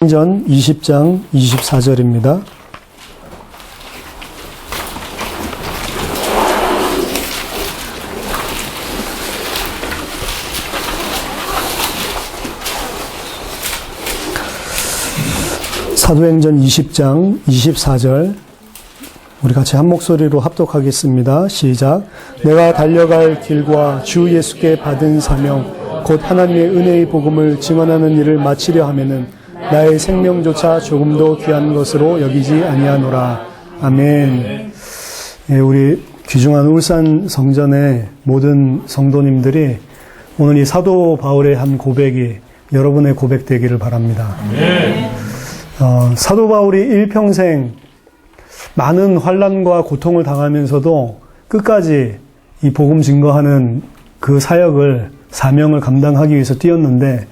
전 20장 24절입니다. 사도행전 20장 24절 우리 같이 한 목소리로 합독하겠습니다. 시작. 내가 달려갈 길과 주 예수께 받은 사명 곧 하나님의 은혜의 복음을 증언하는 일을 마치려 하면은 나의 생명조차 조금도 귀한 것으로 여기지 아니하노라. 아멘. 예, 우리 귀중한 울산 성전의 모든 성도님들이 오늘 이 사도 바울의 한 고백이 여러분의 고백 되기를 바랍니다. 사도 바울이 일평생 많은 환난과 고통을 당하면서도 끝까지 이 복음 증거하는 그 사역을, 사명을 감당하기 위해서 뛰었는데,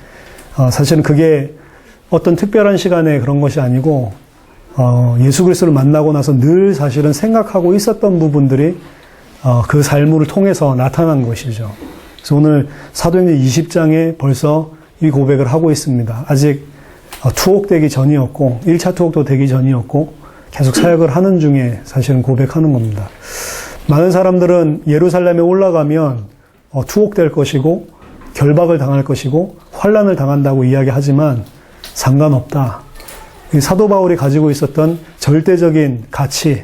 사실은 그게 어떤 특별한 시간에 그런 것이 아니고, 예수 그리스도를 만나고 나서 늘 사실은 생각하고 있었던 부분들이 그 삶을 통해서 나타난 것이죠. 그래서 오늘 사도행전 20장에 벌써 이 고백을 하고 있습니다. 아직 투옥되기 전이었고 1차 투옥도 되기 전이었고 계속 사역을 하는 중에 사실은 고백하는 겁니다. 많은 사람들은 예루살렘에 올라가면 투옥될 것이고 결박을 당할 것이고 환난을 당한다고 이야기하지만 상관없다. 사도 바울이 가지고 있었던 절대적인 가치,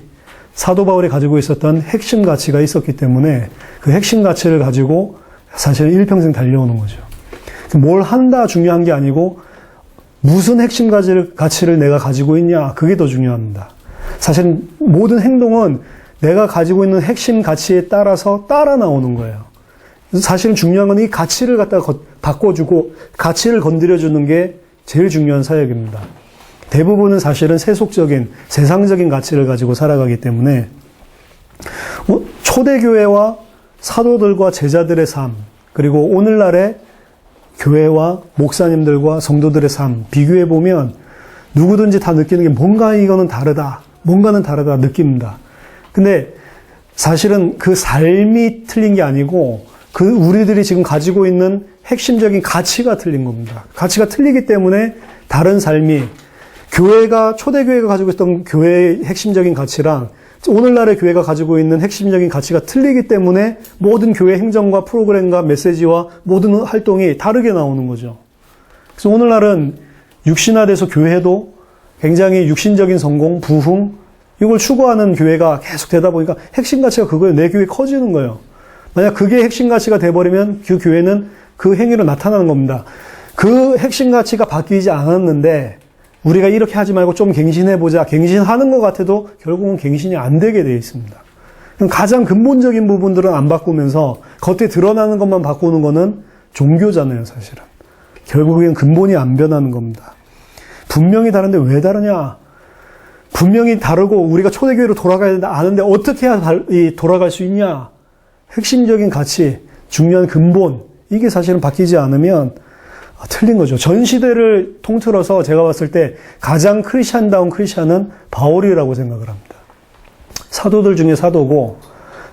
사도 바울이 가지고 있었던 핵심 가치가 있었기 때문에 그 핵심 가치를 가지고 사실 일평생 달려오는 거죠. 뭘 한다 중요한 게 아니고 무슨 핵심 가치를 내가 가지고 있냐, 그게 더 중요합니다. 사실 모든 행동은 내가 가지고 있는 핵심 가치에 따라서 따라 나오는 거예요. 사실은 중요한 건 이 가치를 갖다가 바꿔주고 가치를 건드려주는 게 제일 중요한 사역입니다. 대부분은 사실은 세속적인, 세상적인 가치를 가지고 살아가기 때문에 초대교회와 사도들과 제자들의 삶, 그리고 오늘날의 교회와 목사님들과 성도들의 삶 비교해보면 누구든지 다 느끼는 게 뭔가 이거는 다르다, 뭔가는 다르다 느낍니다. 근데 사실은 그 삶이 틀린 게 아니고 그 우리들이 지금 가지고 있는 핵심적인 가치가 틀린 겁니다. 가치가 틀리기 때문에 다른 삶이 교회가, 초대교회가 가지고 있던 교회의 핵심적인 가치랑 오늘날의 교회가 가지고 있는 핵심적인 가치가 틀리기 때문에 모든 교회 행정과 프로그램과 메시지와 모든 활동이 다르게 나오는 거죠. 그래서 오늘날은 육신화돼서 교회도 굉장히 육신적인 성공, 부흥, 이걸 추구하는 교회가 계속 되다 보니까 핵심 가치가 그거예요. 내 교회 커지는 거예요. 만약 그게 핵심 가치가 돼버리면 그 교회는 그 행위로 나타나는 겁니다. 그 핵심 가치가 바뀌지 않았는데 우리가 이렇게 하지 말고 좀 갱신해보자. 갱신하는 것 같아도 결국은 갱신이 안 되게 되어 있습니다. 가장 근본적인 부분들은 안 바꾸면서 겉에 드러나는 것만 바꾸는 거는 종교잖아요, 사실은. 결국엔 근본이 안 변하는 겁니다. 분명히 다른데 왜 다르냐? 분명히 다르고 우리가 초대교회로 돌아가야 된다 아는데 어떻게 해야 돌아갈 수 있냐? 핵심적인 가치, 중요한 근본, 이게 사실은 바뀌지 않으면 틀린 거죠. 전 시대를 통틀어서 제가 봤을 때 가장 크리스찬다운 크리스찬은 바울이라고 생각을 합니다. 사도들 중에 사도고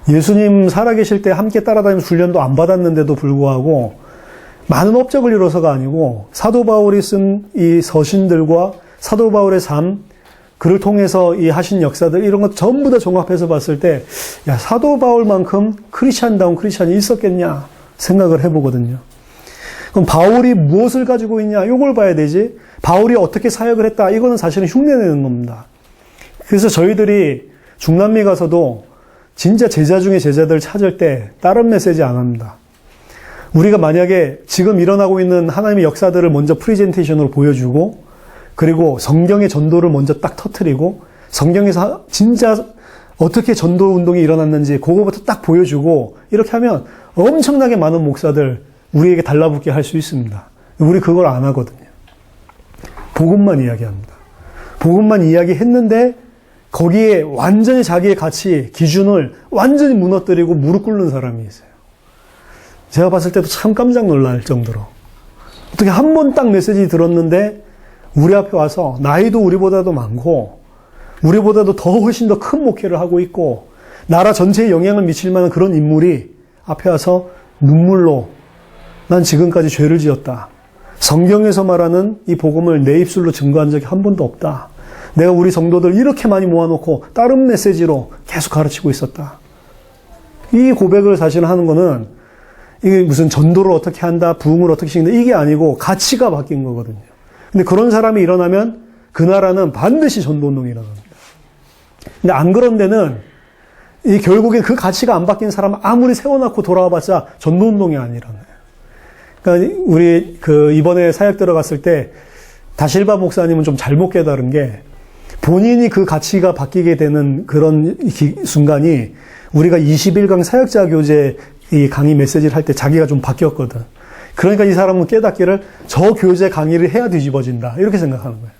예수님 살아계실 때 함께 따라다니면서 훈련도 안 받았는데도 불구하고 많은 업적을 이뤄서가 아니고 사도 바울이 쓴 이 서신들과 사도 바울의 삶, 그를 통해서 이 하신 역사들 이런 것 전부 다 종합해서 봤을 때 야, 사도 바울만큼 크리스찬다운 크리스찬이 있었겠냐 생각을 해보거든요. 그럼 바울이 무엇을 가지고 있냐? 이걸 봐야 되지. 바울이 어떻게 사역을 했다? 이거는 사실은 흉내내는 겁니다. 그래서 저희들이 중남미 가서도 진짜 제자 중에 제자들 찾을 때 다른 메시지 안 합니다. 우리가 만약에 지금 일어나고 있는 하나님의 역사들을 먼저 프리젠테이션으로 보여주고 그리고 성경의 전도를 먼저 딱 터뜨리고 성경에서 진짜 어떻게 전도 운동이 일어났는지 그거부터 딱 보여주고 이렇게 하면 엄청나게 많은 목사들 우리에게 달라붙게 할 수 있습니다. 우리 그걸 안 하거든요. 복음만 이야기합니다. 복음만 이야기했는데 거기에 완전히 자기의 가치, 기준을 완전히 무너뜨리고 무릎 꿇는 사람이 있어요. 제가 봤을 때도 참 깜짝 놀랄 정도로. 어떻게 한 번 딱 메시지 들었는데 우리 앞에 와서 나이도 우리보다도 많고 우리보다도 더 훨씬 더 큰 목회를 하고 있고 나라 전체에 영향을 미칠 만한 그런 인물이 앞에 와서 눈물로 난 지금까지 죄를 지었다. 성경에서 말하는 이 복음을 내 입술로 증거한 적이 한 번도 없다. 내가 우리 성도들 이렇게 많이 모아놓고 다른 메시지로 계속 가르치고 있었다. 이 고백을 사실 하는 거는 이게 무슨 전도를 어떻게 한다, 부흥을 어떻게 시킨다, 이게 아니고 가치가 바뀐 거거든요. 근데 그런 사람이 일어나면 그 나라는 반드시 전도운동이 일어납니다. 근데 안 그런 데는 이 결국에 그 가치가 안 바뀐 사람 아무리 세워놓고 돌아와봤자 전도운동이 안 일어나요. 그러니까 우리 이번에 사역 들어갔을 때 다실바 목사님은 좀 잘못 깨달은 게 본인이 그 가치가 바뀌게 되는 그런 순간이 우리가 21강 사역자 교재 이 강의 메시지를 할 때 자기가 좀 바뀌었거든. 그러니까 이 사람은 깨닫기를 저 교재 강의를 해야 뒤집어진다. 이렇게 생각하는 거예요.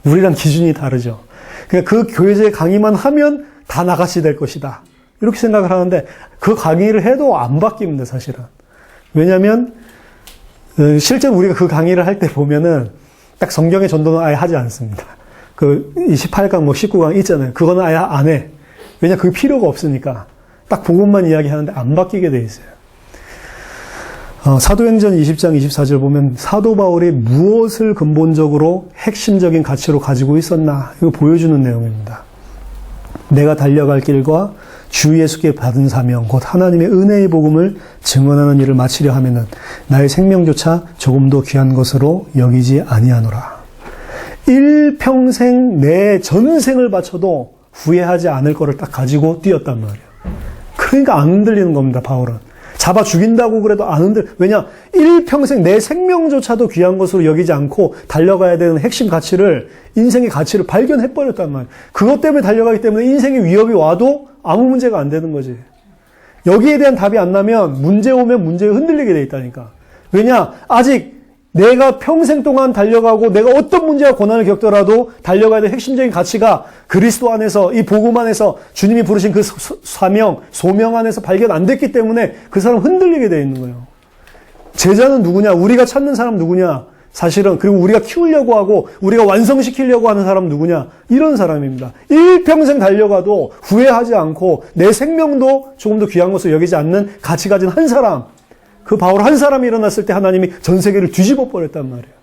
우리랑 기준이 다르죠. 그러니까 그 교재 강의만 하면 다 나같이 될 것이다. 이렇게 생각을 하는데 그 강의를 해도 안 바뀝니다, 사실은. 왜냐하면 실제로 우리가 그 강의를 할 때 보면은 딱 성경의 전도는 아예 하지 않습니다. 그 18강, 19강 있잖아요. 그거는 아예 안 해. 왜냐, 그게 필요가 없으니까. 딱 복음만 이야기하는데 안 바뀌게 돼 있어요. 사도행전 20장 24절 보면 사도 바울이 무엇을 근본적으로 핵심적인 가치로 가지고 있었나 이거 보여주는 내용입니다. 내가 달려갈 길과 주 예수께 받은 사명 곧 하나님의 은혜의 복음을 증언하는 일을 마치려 하면은 나의 생명조차 조금도 귀한 것으로 여기지 아니하노라. 일평생 내 전생을 바쳐도 후회하지 않을 거를 딱 가지고 뛰었단 말이에요. 그러니까 안 흔들리는 겁니다, 바울은. 잡아 죽인다고 그래도 안 왜냐, 일평생 내 생명조차도 귀한 것으로 여기지 않고 달려가야 되는 핵심 가치를, 인생의 가치를 발견해버렸단 말이에요. 그것 때문에 달려가기 때문에 인생의 위협이 와도 아무 문제가 안 되는 거지. 여기에 대한 답이 안 나면 문제 오면 문제에 흔들리게 돼 있다니까. 왜냐, 아직 내가 평생 동안 달려가고 내가 어떤 문제와 고난을 겪더라도 달려가야 될 핵심적인 가치가 그리스도 안에서 이 복음 안에서 주님이 부르신 그 사명, 소명 안에서 발견 안 됐기 때문에 그 사람 흔들리게 돼 있는 거예요. 제자는 누구냐? 우리가 찾는 사람 누구냐? 사실은 그리고 우리가 키우려고 하고 우리가 완성시키려고 하는 사람 누구냐? 이런 사람입니다. 일평생 달려가도 후회하지 않고 내 생명도 조금 더 귀한 것으로 여기지 않는 가치 가진 한 사람. 그 바울 한 사람이 일어났을 때 하나님이 전 세계를 뒤집어 버렸단 말이에요.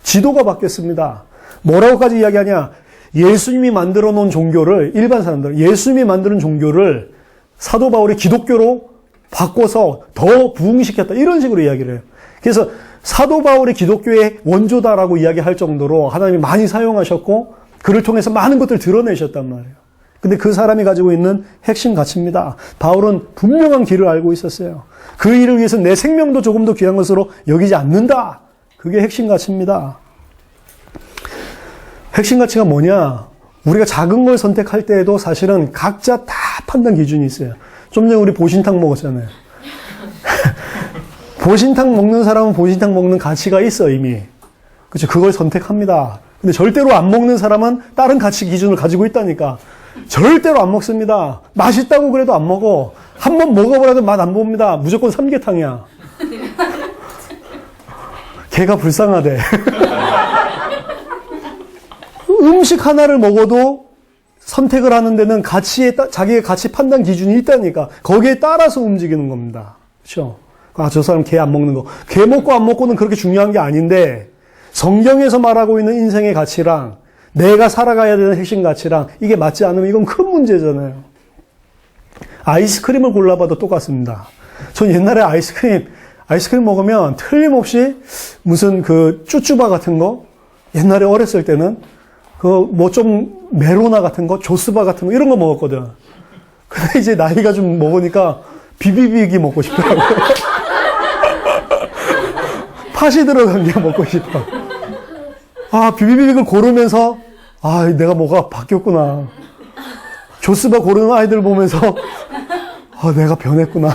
지도가 바뀌었습니다. 뭐라고까지 이야기하냐? 예수님이 만들어 놓은 종교를, 일반 사람들, 예수님이 만드는 종교를 사도 바울이 기독교로 바꿔서 더 부흥시켰다. 이런 식으로 이야기를 해요. 그래서 사도 바울이 기독교의 원조다라고 이야기할 정도로 하나님이 많이 사용하셨고 그를 통해서 많은 것들을 드러내셨단 말이에요. 근데 그 사람이 가지고 있는 핵심 가치입니다. 바울은 분명한 길을 알고 있었어요. 그 일을 위해서 내 생명도 조금 더 귀한 것으로 여기지 않는다. 그게 핵심 가치입니다. 핵심 가치가 뭐냐? 우리가 작은 걸 선택할 때에도 사실은 각자 다 판단 기준이 있어요. 좀 전에 우리 보신탕 먹었잖아요. 보신탕 먹는 사람은 보신탕 먹는 가치가 있어, 이미. 그렇죠? 그걸 선택합니다. 근데 절대로 안 먹는 사람은 다른 가치 기준을 가지고 있다니까. 절대로 안 먹습니다. 맛있다고 그래도 안 먹어. 한번 먹어보라도 맛 안 봅니다. 무조건 삼계탕이야. 걔가 불쌍하대. 음식 하나를 먹어도 선택을 하는 데는 자기의 가치 판단 기준이 있다니까. 거기에 따라서 움직이는 겁니다. 그렇죠? 아, 저 사람 개 안 먹는 거. 개 먹고 안 먹고는 그렇게 중요한 게 아닌데 성경에서 말하고 있는 인생의 가치랑 내가 살아가야 되는 핵심 가치랑 이게 맞지 않으면 이건 큰 문제잖아요. 아이스크림을 골라봐도 똑같습니다. 전 옛날에 아이스크림 먹으면 틀림없이 무슨 그 쭈쭈바 같은 거, 옛날에 어렸을 때는 그 뭐 좀 메로나 같은 거, 조스바 같은 거 이런 거 먹었거든. 근데 이제 나이가 좀 먹으니까 비비빅이 먹고 싶더라고요. 팥이 들어간 게 먹고 싶어. 아, 비비빅을 고르면서 아, 내가 뭐가 바뀌었구나. 조스바 고르는 아이들 보면서 아, 내가 변했구나.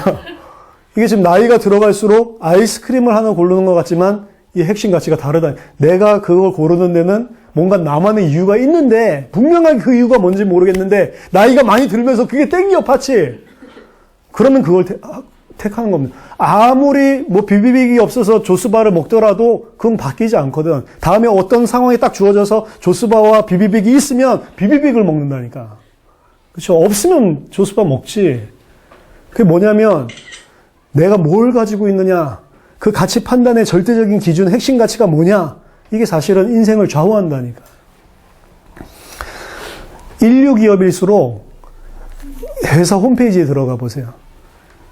이게 지금 나이가 들어갈수록 아이스크림을 하나 고르는 것 같지만 이 핵심 가치가 다르다. 내가 그걸 고르는 데는 뭔가 나만의 이유가 있는데 분명하게 그 이유가 뭔지 모르겠는데 나이가 많이 들면서 그게 땡겨, 팥이. 그러면 그걸 택하는 겁니다. 아무리 뭐 비비빅이 없어서 조스바를 먹더라도 그건 바뀌지 않거든. 다음에 어떤 상황이 딱 주어져서 조스바와 비비빅이 있으면 비비빅을 먹는다니까. 그렇죠? 없으면 조스바 먹지. 그게 뭐냐면 내가 뭘 가지고 있느냐, 그 가치 판단의 절대적인 기준, 핵심 가치가 뭐냐? 이게 사실은 인생을 좌우한다니까. 인류 기업일수록 회사 홈페이지에 들어가 보세요.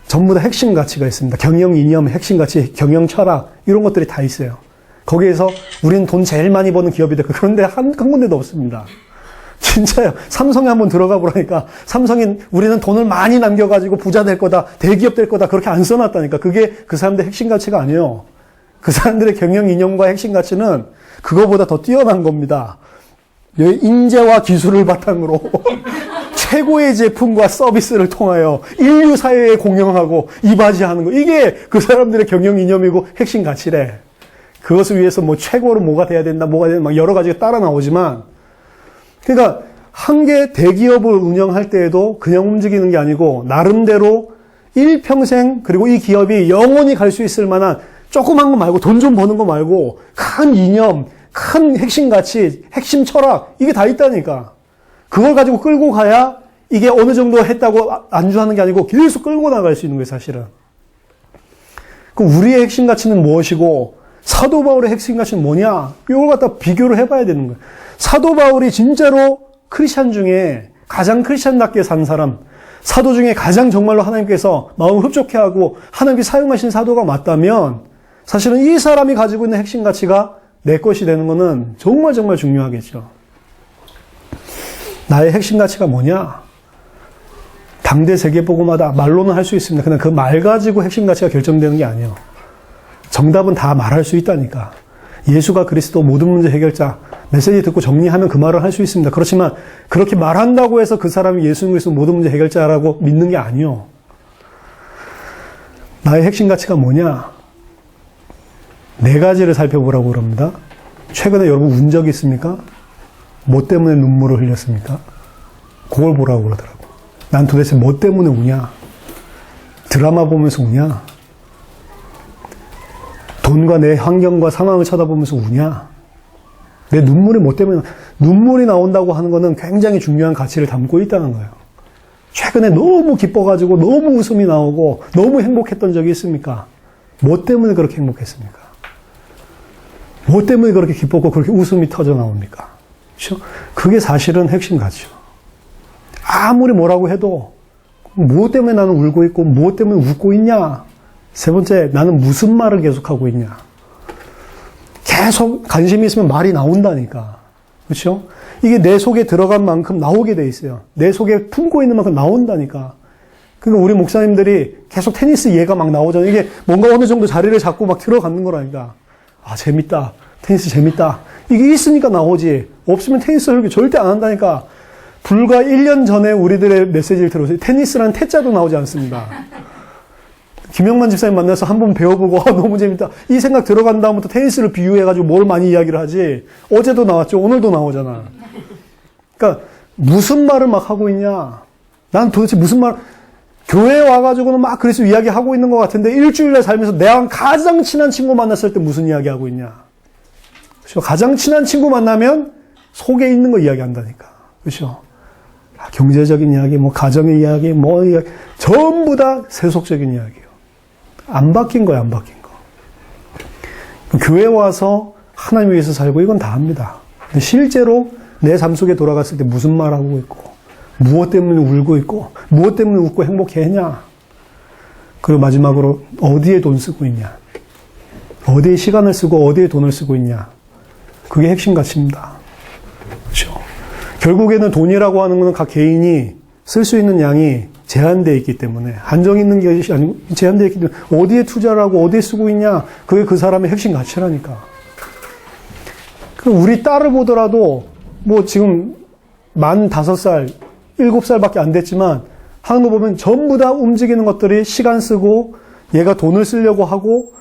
전부 다 핵심 가치가 있습니다. 경영 이념, 핵심 가치, 경영 철학 이런 것들이 다 있어요. 거기에서 우리는 돈 제일 많이 버는 기업이다. 그런데 한 군데도 없습니다. 진짜요. 삼성에 한번 들어가 보라니까 삼성이 우리는 돈을 많이 남겨가지고 부자 될 거다, 대기업 될 거다 그렇게 안 써놨다니까. 그게 그 사람들의 핵심 가치가 아니에요. 그 사람들의 경영 이념과 핵심 가치는 그거보다 더 뛰어난 겁니다. 인재와 기술을 바탕으로 최고의 제품과 서비스를 통하여 인류 사회에 공영하고 이바지하는 거. 이게 그 사람들의 경영 이념이고 핵심 가치래. 그것을 위해서 뭐 최고로 뭐가 돼야 된다, 뭐가 된다, 막 여러 가지가 따라 나오지만, 그러니까 한 개 대기업을 운영할 때에도 그냥 움직이는 게 아니고 나름대로 일평생 그리고 이 기업이 영원히 갈 수 있을 만한 조그만 거 말고 돈 좀 버는 거 말고 큰 이념, 큰 핵심 가치, 핵심 철학 이게 다 있다니까. 그걸 가지고 끌고 가야 이게 어느 정도 했다고 안주하는 게 아니고 계속 끌고 나갈 수 있는 거예요, 사실은. 그럼 우리의 핵심 가치는 무엇이고 사도 바울의 핵심 가치는 뭐냐? 이걸 갖다 비교를 해봐야 되는 거예요. 사도 바울이 진짜로 크리스찬 중에 가장 크리스찬답게 산 사람, 사도 중에 가장 정말로 하나님께서 마음을 흡족해 하고 하나님께 사용하신 사도가 맞다면 사실은 이 사람이 가지고 있는 핵심 가치가 내 것이 되는 것은 정말 정말 중요하겠죠. 나의 핵심 가치가 뭐냐? 당대 세계복음마다 말로는 할 수 있습니다. 그냥 그 말 가지고 핵심 가치가 결정되는 게 아니에요. 정답은 다 말할 수 있다니까. 예수가 그리스도 모든 문제 해결자, 메시지 듣고 정리하면 그 말을 할 수 있습니다. 그렇지만 그렇게 말한다고 해서 그 사람이 예수 그리스도 모든 문제 해결자라고 믿는 게 아니에요. 나의 핵심 가치가 뭐냐? 네 가지를 살펴보라고 그럽니다. 최근에 여러분 운 적이 있습니까? 뭐 때문에 눈물을 흘렸습니까? 그걸 보라고 그러더라고. 난 도대체 뭐 때문에 우냐? 드라마 보면서 우냐? 돈과 내 환경과 상황을 쳐다보면서 우냐? 내 눈물이 뭐 때문에, 눈물이 나온다고 하는 거는 굉장히 중요한 가치를 담고 있다는 거예요. 최근에 너무 기뻐가지고 너무 웃음이 나오고 너무 행복했던 적이 있습니까? 뭐 때문에 그렇게 행복했습니까? 뭐 때문에 그렇게 기뻤고 그렇게 웃음이 터져 나옵니까? 그렇죠? 그게 사실은 핵심 가치죠. 아무리 뭐라고 해도 무엇 때문에 나는 울고 있고 무엇 때문에 웃고 있냐? 세 번째, 나는 무슨 말을 계속하고 있냐? 계속 관심이 있으면 말이 나온다니까. 그렇죠? 이게 내 속에 들어간 만큼 나오게 돼 있어요. 내 속에 품고 있는 만큼 나온다니까. 그러니까 우리 목사님들이 계속 테니스 예가 막 나오잖아요. 이게 뭔가 어느 정도 자리를 잡고 막 들어가는 거라니까. 아, 재밌다. 테니스 재밌다. 이게 있으니까 나오지. 없으면 테니스를 그렇게 절대 안 한다니까. 불과 1년 전에 우리들의 메시지를 들었어요. 테니스라는 태자도 나오지 않습니다. 김영만 집사님 만나서 한번 배워보고 너무 재밌다. 이 생각 들어간 다음부터 테니스를 비유해가지고 뭘 많이 이야기를 하지. 어제도 나왔죠. 오늘도 나오잖아. 그러니까 무슨 말을 막 하고 있냐. 난 도대체 무슨 말. 교회에 와가지고는 막 그리스도 이야기하고 있는 것 같은데 일주일에 살면서 내가 가장 친한 친구 만났을 때 무슨 이야기하고 있냐. 그렇죠? 가장 친한 친구 만나면 속에 있는 거 이야기한다니까. 그렇죠? 경제적인 이야기, 뭐 가정의 이야기, 뭐 이야기 전부 다 세속적인 이야기예요. 안 바뀐 거야, 안 바뀐 거. 교회 와서 하나님 위해서 살고 이건 다 합니다. 근데 실제로 내 삶 속에 돌아갔을 때 무슨 말 하고 있고, 무엇 때문에 울고 있고, 무엇 때문에 웃고 행복해했냐. 그리고 마지막으로 어디에 돈 쓰고 있냐. 어디에 시간을 쓰고 어디에 돈을 쓰고 있냐. 그게 핵심 가치입니다. 그렇죠? 결국에는 돈이라고 하는 것은 각 개인이 쓸 수 있는 양이 제한되어 있기 때문에 한정 있는 것이 아니고 제한되어 있기 때문에 어디에 투자를 하고 어디에 쓰고 있냐. 그게 그 사람의 핵심 가치라니까. 우리 딸을 보더라도 뭐 지금 만 5살, 7살밖에 안 됐지만 하는 거 보면 전부 다 움직이는 것들이 시간 쓰고 얘가 돈을 쓰려고 하고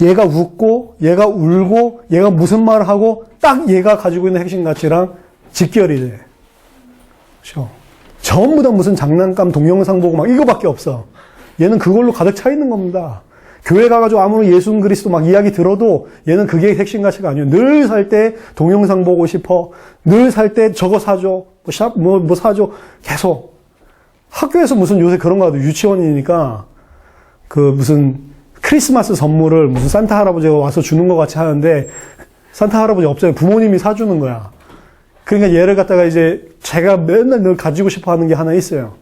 얘가 웃고 얘가 울고 얘가 무슨 말을 하고 딱 얘가 가지고 있는 핵심 가치랑 직결이 돼. 그렇죠? 전부 다 무슨 장난감 동영상 보고 막 이거밖에 없어. 얘는 그걸로 가득 차 있는 겁니다. 교회 가가지고 아무리 예수 그리스도 막 이야기 들어도 얘는 그게 핵심 가치가 아니에요. 늘 살 때 동영상 보고 싶어. 늘 살 때 저거 사줘. 뭐 사줘. 계속. 학교에서 무슨 요새 그런 거 하도 유치원이니까 그 무슨 크리스마스 선물을 무슨 산타 할아버지가 와서 주는 것 같이 하는데 산타 할아버지 없잖아요. 부모님이 사주는 거야. 그러니까 얘를 갖다가 이제 제가 맨날 늘 가지고 싶어 하는 게 하나 있어요.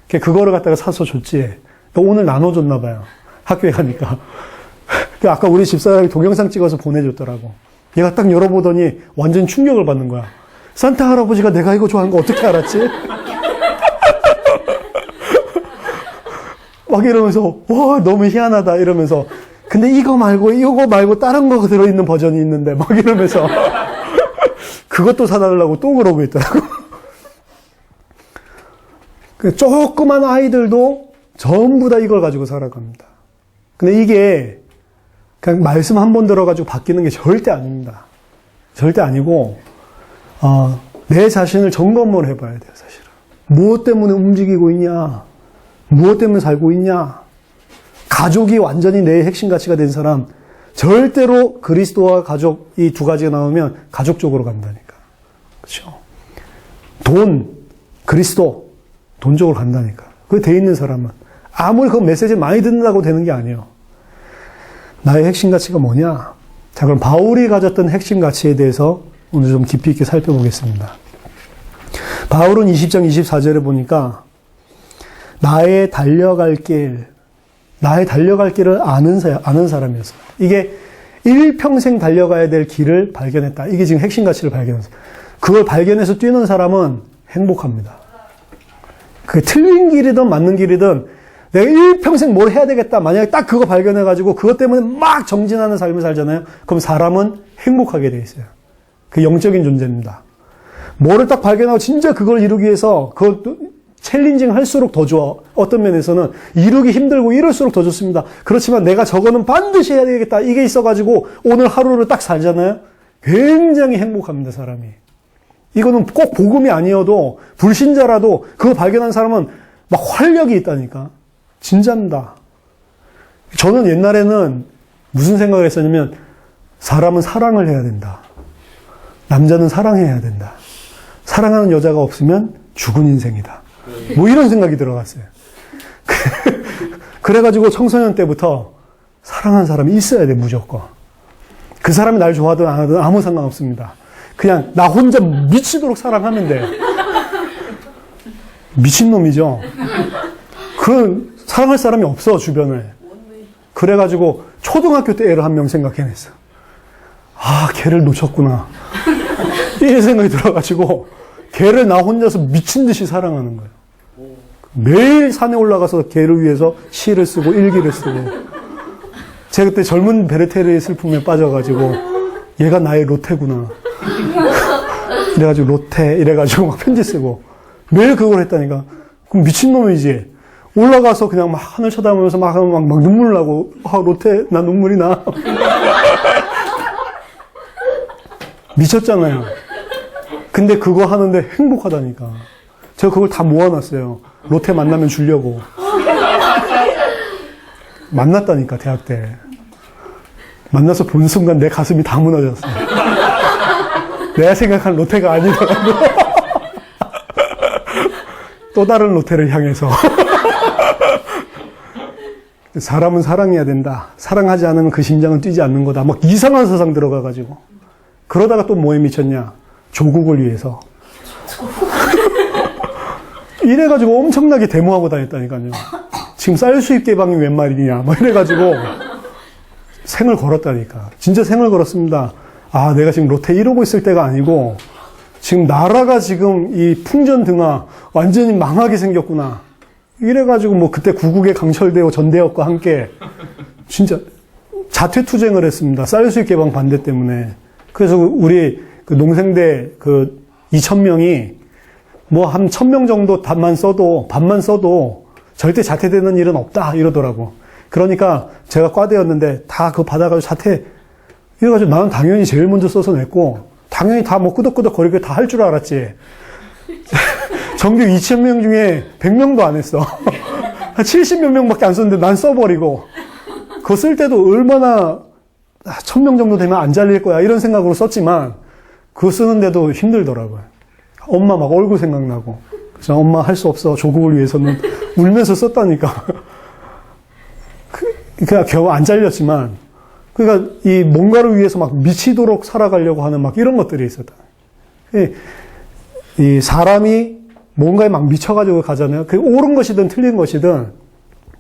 그거를 갖다가 사서 줬지. 오늘 나눠줬나 봐요. 학교에 가니까. 아까 우리 집사람이 동영상 찍어서 보내줬더라고. 얘가 딱 열어보더니 완전 충격을 받는 거야. 산타 할아버지가 내가 이거 좋아하는 거 어떻게 알았지? 막 이러면서 와 너무 희한하다 이러면서 근데 이거 말고 다른 거 들어있는 버전이 있는데 막 이러면서 그것도 사달라고 또 그러고 있더라고. 조그만 아이들도 전부 다 이걸 가지고 살아갑니다. 근데 이게 그냥 말씀 한 번 들어가지고 바뀌는 게 절대 아닙니다. 절대 아니고 내 자신을 점검을 해봐야 돼요. 사실은 무엇 때문에 움직이고 있냐, 무엇 때문에 살고 있냐. 가족이 완전히 내 핵심 가치가 된 사람 절대로 그리스도와 가족 이 두 가지가 나오면 가족 쪽으로 간다니까. 그렇죠? 돈, 그리스도, 돈 쪽으로 간다니까. 그게 돼 있는 사람은 아무리 그 메시지 많이 듣는다고 되는 게 아니에요. 나의 핵심 가치가 뭐냐? 자, 그럼 바울이 가졌던 핵심 가치에 대해서 오늘 좀 깊이 있게 살펴보겠습니다. 바울은 20장 24절에 보니까 나의 달려갈 길을 아는 사람이었어요. 이게 일평생 달려가야 될 길을 발견했다. 이게 지금 핵심 가치를 발견했어요. 그걸 발견해서 뛰는 사람은 행복합니다. 그게 틀린 길이든 맞는 길이든 내가 일평생 뭘 해야 되겠다. 만약에 딱 그거 발견해가지고 그것 때문에 막 정진하는 삶을 살잖아요. 그럼 사람은 행복하게 돼 있어요. 그 영적인 존재입니다. 뭐를 딱 발견하고 진짜 그걸 이루기 위해서 그것도 챌린징 할수록 더 좋아. 어떤 면에서는 이루기 힘들고 이럴수록 더 좋습니다. 그렇지만 내가 저거는 반드시 해야 되겠다. 이게 있어가지고 오늘 하루를 딱 살잖아요. 굉장히 행복합니다, 사람이. 이거는 꼭 복음이 아니어도 불신자라도 그거 발견한 사람은 막 활력이 있다니까. 진짜입니다. 저는 옛날에는 무슨 생각을 했었냐면 사람은 사랑을 해야 된다. 남자는 사랑해야 된다. 사랑하는 여자가 없으면 죽은 인생이다. 뭐 이런 생각이 들어갔어요. 그래가지고 청소년 때부터 사랑하는 사람이 있어야 돼, 무조건. 그 사람이 날 좋아하든 안 하든 아무 상관없습니다. 그냥 나 혼자 미치도록 사랑하면 돼. 미친놈이죠. 그 사랑할 사람이 없어, 주변에. 그래가지고 초등학교 때 애를 한 명 생각해냈어. 아, 걔를 놓쳤구나. 이 생각이 들어가지고 걔를 나 혼자서 미친 듯이 사랑하는 거예요. 매일 산에 올라가서 걔를 위해서 시를 쓰고 일기를 쓰고. 제가 그때 젊은 베르테르의 슬픔에 빠져가지고 얘가 나의 로테구나. 이래가지고 로테 이래가지고 막 편지 쓰고 매일 그걸 했다니까. 그럼 미친놈이지. 올라가서 그냥 막 하늘 쳐다보면서 막 눈물 나고 로테 나 눈물이 나. 미쳤잖아요. 근데 그거 하는데 행복하다니까. 제가 그걸 다 모아놨어요. 로테 만나면 주려고. 만났다니까, 대학 때. 만나서 본 순간 내 가슴이 다 무너졌어요. 내가 생각한 로테가 아니더라고. 또 다른 로테를 향해서. 사람은 사랑해야 된다. 사랑하지 않으면 그 심장은 뛰지 않는 거다. 막 이상한 세상 들어가가지고. 그러다가 또 뭐에 미쳤냐. 조국을 위해서. 이래가지고 엄청나게 데모하고 다녔다니까요. 지금 쌀 수입 개방이 웬 말이냐. 뭐 이래가지고 생을 걸었다니까. 진짜 생을 걸었습니다. 아, 내가 지금 로테 이러고 있을 때가 아니고 지금 나라가 지금 이 풍전등화 완전히 망하게 생겼구나. 이래가지고 뭐 그때 구국의 강철대오 전대엽과 함께 진짜 자퇴투쟁을 했습니다. 쌀 수입 개방 반대 때문에. 그래서 우리 그 농생대 그 2,000명이 뭐 한 1,000명 정도 반만 써도 절대 자퇴되는 일은 없다 이러더라고. 그러니까 제가 과대였는데 다 그거 받아가지고 자퇴 이래가지고 나는 당연히 제일 먼저 써서 냈고 당연히 다 뭐 끄덕끄덕 거리고 다 할 줄 알았지. 정규 2,000명 중에 100명도 안 했어. 한 70몇 명밖에 안 썼는데 난 써버리고 그거 쓸 때도 얼마나 1,000명 정도 되면 안 잘릴 거야 이런 생각으로 썼지만 그거 쓰는데도 힘들더라고요. 엄마 막 얼굴 생각나고. 그래서 엄마 할 수 없어. 조국을 위해서는 울면서 썼다니까. 그냥 겨우 안 잘렸지만, 그러니까 이 뭔가를 위해서 막 미치도록 살아가려고 하는 막 이런 것들이 있었다. 이 사람이 뭔가에 막 미쳐가지고 가잖아요. 그 옳은 것이든 틀린 것이든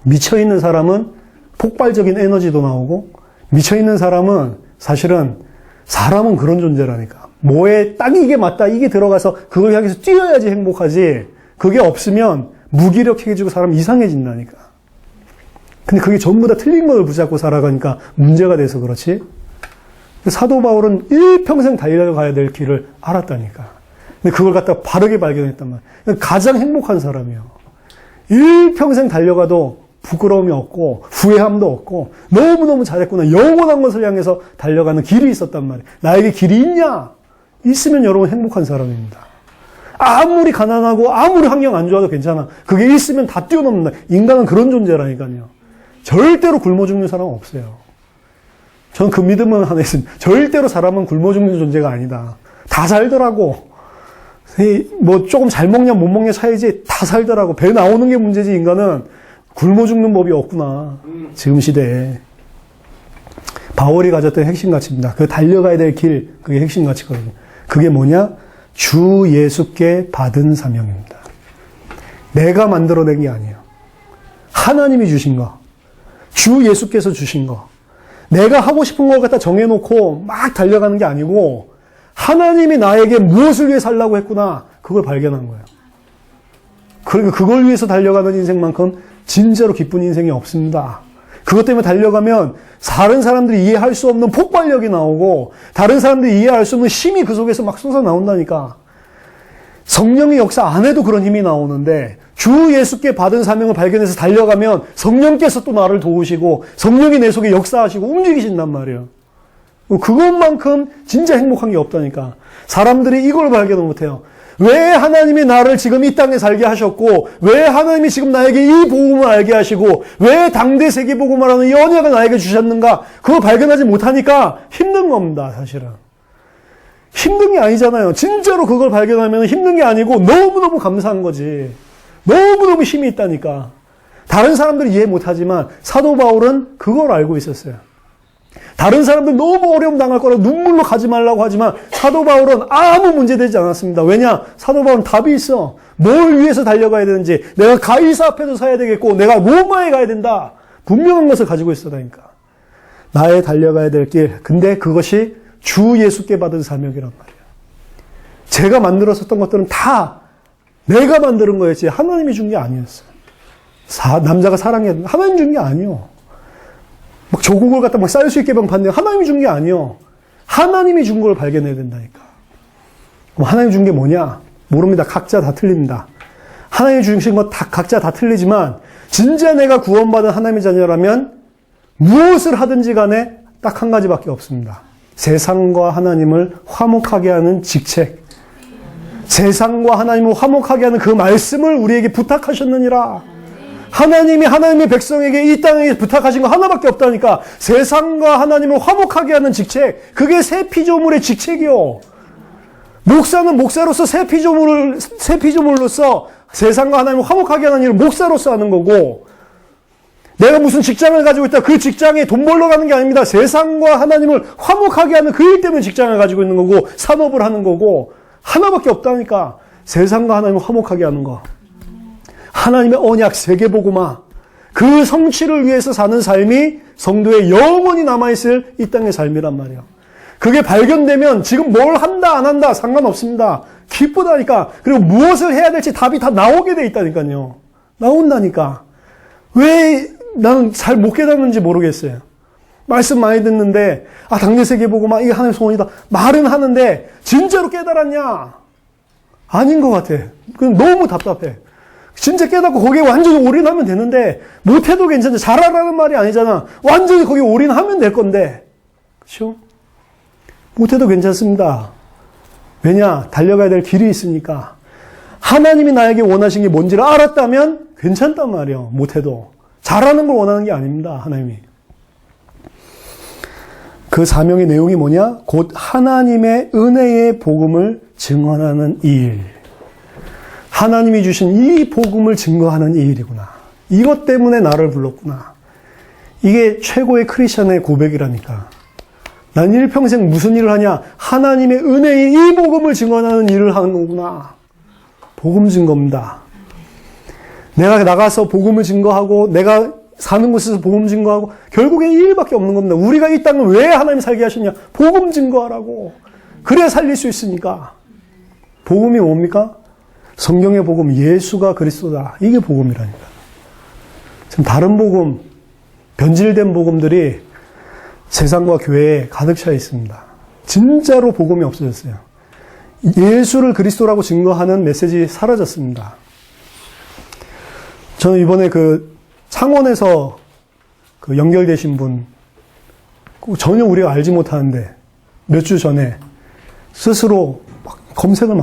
미쳐있는 사람은 폭발적인 에너지도 나오고, 미쳐있는 사람은 사실은 사람은 그런 존재라니까. 뭐에 딱 이게 맞다, 이게 들어가서 그걸 향해서 뛰어야지 행복하지. 그게 없으면 무기력해지고 사람 이상해진다니까. 근데 그게 전부 다 틀린 걸 붙잡고 살아가니까 문제가 돼서 그렇지. 사도 바울은 일평생 달려가야 될 길을 알았다니까. 근데 그걸 갖다 바르게 발견했단 말이야. 가장 행복한 사람이요. 일평생 달려가도 부끄러움이 없고 후회함도 없고 너무너무 잘했구나. 영원한 것을 향해서 달려가는 길이 있었단 말이에요. 나에게 길이 있냐? 있으면 여러분 행복한 사람입니다. 아무리 가난하고 아무리 환경 안 좋아도 괜찮아. 그게 있으면 다 뛰어넘는다. 인간은 그런 존재라니까요. 절대로 굶어 죽는 사람은 없어요. 저는 그 믿음은 하나 있습니다. 절대로 사람은 굶어 죽는 존재가 아니다. 다 살더라고. 뭐 조금 잘 먹냐 못 먹냐 차이지 다 살더라고. 배 나오는 게 문제지 인간은 굶어 죽는 법이 없구나. 지금 시대에. 바울이 가졌던 핵심 가치입니다. 그 달려가야 될 길, 그게 핵심 가치거든요. 그게 뭐냐? 주 예수께 받은 사명입니다. 내가 만들어낸 게 아니에요. 하나님이 주신 거. 주 예수께서 주신 거. 내가 하고 싶은 걸 갖다 정해놓고 막 달려가는 게 아니고 하나님이 나에게 무엇을 위해 살라고 했구나. 그걸 발견한 거예요. 그러니까 그걸 위해서 달려가는 인생만큼 진짜로 기쁜 인생이 없습니다. 그것 때문에 달려가면 다른 사람들이 이해할 수 없는 폭발력이 나오고 다른 사람들이 이해할 수 없는 힘이 그 속에서 막 솟아나온다니까. 성령의 역사 안 해도 그런 힘이 나오는데 주 예수께 받은 사명을 발견해서 달려가면 성령께서 또 나를 도우시고 성령이 내 속에 역사하시고 움직이신단 말이에요. 그것만큼 진짜 행복한 게 없다니까. 사람들이 이걸 발견을 못해요. 왜 하나님이 나를 지금 이 땅에 살게 하셨고 왜 하나님이 지금 나에게 이 복음을 알게 하시고 왜 당대 세계복음을 하는 이 언약을 나에게 주셨는가. 그걸 발견하지 못하니까 힘든 겁니다. 사실은. 힘든 게 아니잖아요. 진짜로 그걸 발견하면 힘든 게 아니고 너무너무 감사한 거지. 너무너무 힘이 있다니까. 다른 사람들은 이해 못하지만 사도 바울은 그걸 알고 있었어요. 다른 사람들 너무 어려움 당할 거라 눈물로 가지 말라고 하지만 사도 바울은 아무 문제되지 않았습니다. 왜냐? 사도 바울은 답이 있어. 뭘 위해서 달려가야 되는지. 내가 가이사 앞에도 서야 되겠고 내가 로마에 가야 된다. 분명한 것을 가지고 있었다니까. 나의 달려가야 될 길. 근데 그것이 주 예수께 받은 사명이란 말이에요. 제가 만들었었던 것들은 다 내가 만드는 거였지 하나님이 준 게 아니었어요. 남자가 사랑해야 된다. 하나님 준 게 아니요. 막 조국을 갖다 막 쌀 수 있게 받는 하나님이 준 게 아니요. 하나님이 준 걸 발견해야 된다니까. 그럼 하나님이 준 게 뭐냐? 모릅니다. 각자 다 틀립니다. 하나님이 주신 것 다 각자 다 틀리지만 진짜 내가 구원받은 하나님의 자녀라면 무엇을 하든지 간에 딱 한 가지밖에 없습니다. 세상과 하나님을 화목하게 하는 직책. 세상과 하나님을 화목하게 하는 그 말씀을 우리에게 부탁하셨느니라. 하나님이 하나님의 백성에게 이 땅에 부탁하신 거 하나밖에 없다니까. 세상과 하나님을 화목하게 하는 직책. 그게 새 피조물의 직책이요. 목사는 목사로서 새 피조물로서 세상과 하나님을 화목하게 하는 일을 목사로서 하는 거고, 내가 무슨 직장을 가지고 있다. 그 직장에 돈 벌러 가는 게 아닙니다. 세상과 하나님을 화목하게 하는 그 일 때문에 직장을 가지고 있는 거고 산업을 하는 거고 하나밖에 없다니까. 세상과 하나님을 화목하게 하는 거. 하나님의 언약 세계복음화. 그 성취를 위해서 사는 삶이 성도의 영원히 남아있을 이 땅의 삶이란 말이에요. 그게 발견되면 지금 뭘 한다 안 한다 상관없습니다. 기쁘다니까. 그리고 무엇을 해야 될지 답이 다 나오게 돼 있다니까요. 나온다니까. 왜 나는 잘 못 깨닫는지 모르겠어요. 말씀 많이 듣는데 당대 세계복음화 이게 하나님의 소원이다. 말은 하는데 진짜로 깨달았냐? 아닌 것 같아. 그냥 너무 답답해. 진짜 깨닫고 거기에 완전히 올인하면 되는데 못해도 괜찮아. 잘하라는 말이 아니잖아. 완전히 거기에 올인하면 될 건데. 그렇죠? 못해도 괜찮습니다. 왜냐? 달려가야 될 길이 있으니까. 하나님이 나에게 원하신 게 뭔지를 알았다면 괜찮단 말이에요. 못해도. 잘하는 걸 원하는 게 아닙니다. 하나님이. 그 사명의 내용이 뭐냐? 곧 하나님의 은혜의 복음을 증언하는 일. 하나님이 주신 이 복음을 증거하는 이 일이구나. 이것 때문에 나를 불렀구나. 이게 최고의 크리스천의 고백이라니까. 난 일평생 무슨 일을 하냐? 하나님의 은혜인 이 복음을 증언하는 일을 하는 거구나. 복음 증거입니다. 내가 나가서 복음을 증거하고 내가 사는 곳에서 복음 증거하고 결국엔 이 일밖에 없는 겁니다. 우리가 이 땅을 왜 하나님 살게 하셨냐? 복음 증거하라고. 그래야 살릴 수 있으니까. 복음이 뭡니까? 성경의 복음, 예수가 그리스도다. 이게 복음이라니까. 지금 다른 복음, 변질된 복음들이 세상과 교회에 가득 차 있습니다. 진짜로 복음이 없어졌어요. 예수를 그리스도라고 증거하는 메시지 사라졌습니다. 저는 이번에 창원에서 연결되신 분, 전혀 우리가 알지 못하는데 몇 주 전에 스스로 막 검색을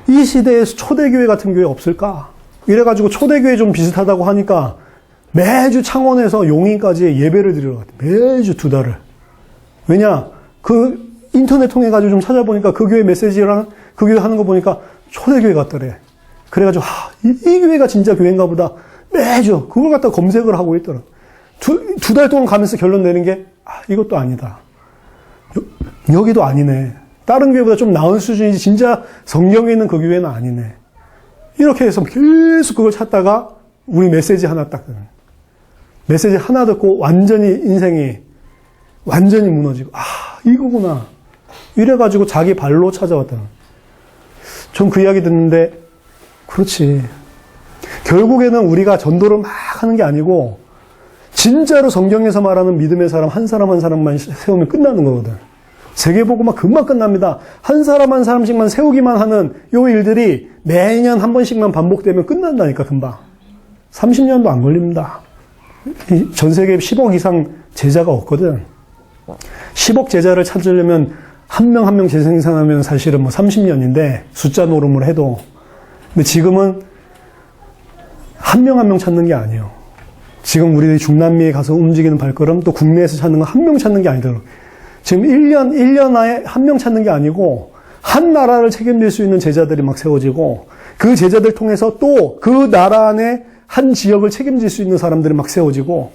이 시대에서 초대교회 같은 교회 없을까? 이래가지고 초대교회 좀 비슷하다고 하니까 매주 창원에서 용인까지 예배를 드리러 갔대. 매주 2달을. 왜냐? 인터넷 통해가지고 좀 찾아보니까 그 교회 메시지랑 그 교회 하는 거 보니까 초대교회 같더래. 그래가지고, 이 교회가 진짜 교회인가 보다. 매주 그걸 갖다 검색을 하고 있더라. 2달 동안 가면서 결론 내는 게, 이것도 아니다. 여기도 아니네. 다른 교회보다 좀 나은 수준이지 진짜 성경에 있는 그 교회는 아니네. 이렇게 해서 계속 그걸 찾다가 우리 메시지 하나 메시지 하나 듣고 완전히 인생이 완전히 무너지고 이거구나. 이래가지고 자기 발로 찾아왔다. 전 그 이야기 듣는데 그렇지. 결국에는 우리가 전도를 막 하는 게 아니고 진짜로 성경에서 말하는 믿음의 사람 한 사람 한 사람만 세우면 끝나는 거거든. 세계복음화 금방 끝납니다. 한 사람 한 사람씩만 세우기만 하는 요 일들이 매년 한 번씩만 반복되면 끝난다니까 금방. 30년도 안 걸립니다. 전 세계에 10억 이상 제자가 없거든. 10억 제자를 찾으려면 한 명 한 명 재생산하면 사실은 30년인데 숫자 노름을 해도. 근데 지금은 한 명 한 명 찾는 게 아니에요. 지금 우리들이 중남미에 가서 움직이는 발걸음 또 국내에서 찾는 건 한 명 찾는 게 아니더라고요. 지금 1년에 한 명 찾는 게 아니고 한 나라를 책임질 수 있는 제자들이 막 세워지고 그 제자들 통해서 또 그 나라 안에 한 지역을 책임질 수 있는 사람들이 막 세워지고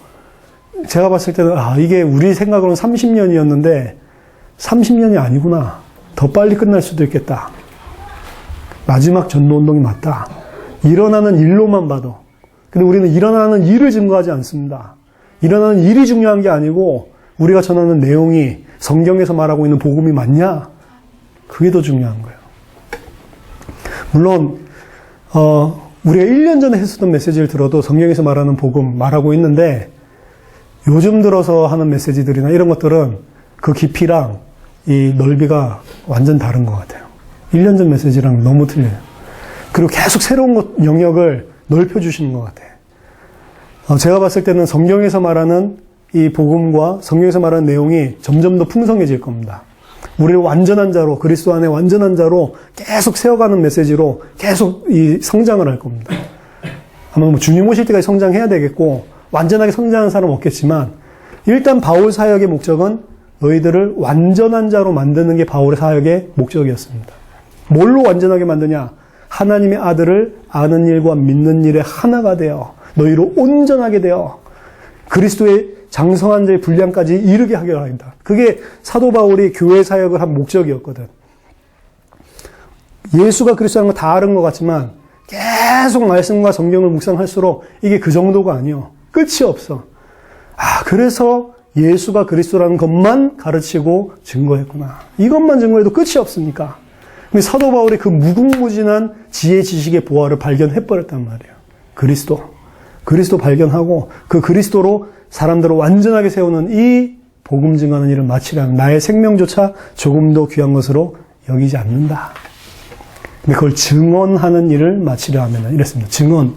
제가 봤을 때는 이게 우리 생각으로는 30년이었는데 30년이 아니구나. 더 빨리 끝날 수도 있겠다. 마지막 전도운동이 맞다. 일어나는 일로만 봐도. 근데 우리는 일어나는 일을 증거하지 않습니다. 일어나는 일이 중요한 게 아니고 우리가 전하는 내용이 성경에서 말하고 있는 복음이 맞냐? 그게 더 중요한 거예요. 물론 우리가 1년 전에 했었던 메시지를 들어도 성경에서 말하는 복음 말하고 있는데 요즘 들어서 하는 메시지들이나 이런 것들은 그 깊이랑 이 넓이가 완전 다른 것 같아요. 1년 전 메시지랑 너무 틀려요. 그리고 계속 새로운 영역을 넓혀주시는 것 같아요. 제가 봤을 때는 성경에서 말하는 이 복음과 성경에서 말하는 내용이 점점 더 풍성해질 겁니다. 우리를 완전한 자로, 그리스도 안에 완전한 자로 계속 세워가는 메시지로 계속 이 성장을 할 겁니다. 아마 주님 오실 때까지 성장해야 되겠고, 완전하게 성장하는 사람은 없겠지만, 일단 바울 사역의 목적은 너희들을 완전한 자로 만드는 게 바울의 사역의 목적이었습니다. 뭘로 완전하게 만드냐? 하나님의 아들을 아는 일과 믿는 일에 하나가 되어 너희로 온전하게 되어 그리스도의 장성한 자의 분량까지 이르게 하게 합니다. 그게 사도 바울이 교회 사역을 한 목적이었거든. 예수가 그리스도라는 거 다 아는 것 같지만 계속 말씀과 성경을 묵상할수록 이게 그 정도가 아니요. 끝이 없어. 그래서 예수가 그리스도라는 것만 가르치고 증거했구나. 이것만 증거해도 끝이 없으니까. 근데 사도 바울이 그 무궁무진한 지혜 지식의 보화를 발견해버렸단 말이에요. 그리스도 발견하고 그 그리스도로 사람들을 완전하게 세우는 이 복음 증거하는 일을 마치려면 나의 생명조차 조금도 귀한 것으로 여기지 않는다. 근데 그걸 증언하는 일을 마치려 하면 이랬습니다. 증언.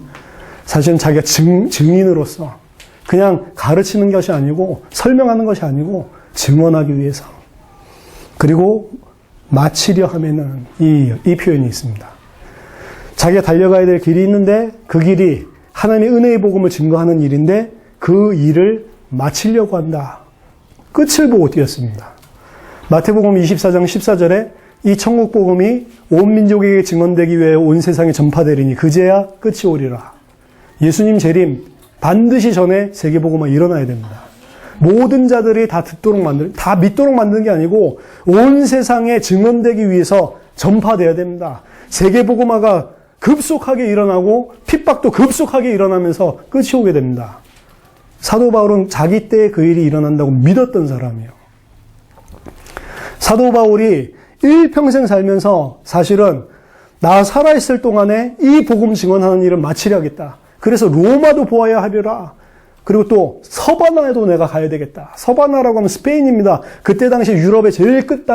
사실은 자기가 증인으로서 그냥 가르치는 것이 아니고 설명하는 것이 아니고 증언하기 위해서. 그리고 마치려 하면은 이 표현이 있습니다. 자기가 달려가야 될 길이 있는데 그 길이 하나님의 은혜의 복음을 증거하는 일인데 그 일을 마치려고 한다. 끝을 보고 뛰었습니다. 마태복음 24장 14절에 이 천국 복음이 온 민족에게 증언되기 위해 온 세상에 전파되리니 그제야 끝이 오리라. 예수님 재림 반드시 전에 세계복음화 일어나야 됩니다. 모든 자들이 다 다 믿도록 만드는 게 아니고 온 세상에 증언되기 위해서 전파되어야 됩니다. 세계복음화가 급속하게 일어나고 핍박도 급속하게 일어나면서 끝이 오게 됩니다. 사도 바울은 자기 때에 그 일이 일어난다고 믿었던 사람이에요. 사도 바울이 일평생 살면서 사실은 나 살아있을 동안에 이 복음 증언하는 일을 마치려 하겠다. 그래서 로마도 보아야 하리라. 그리고 또 서바나에도 내가 가야 되겠다. 서바나라고 하면 스페인입니다. 그때 당시 유럽의 제일 끝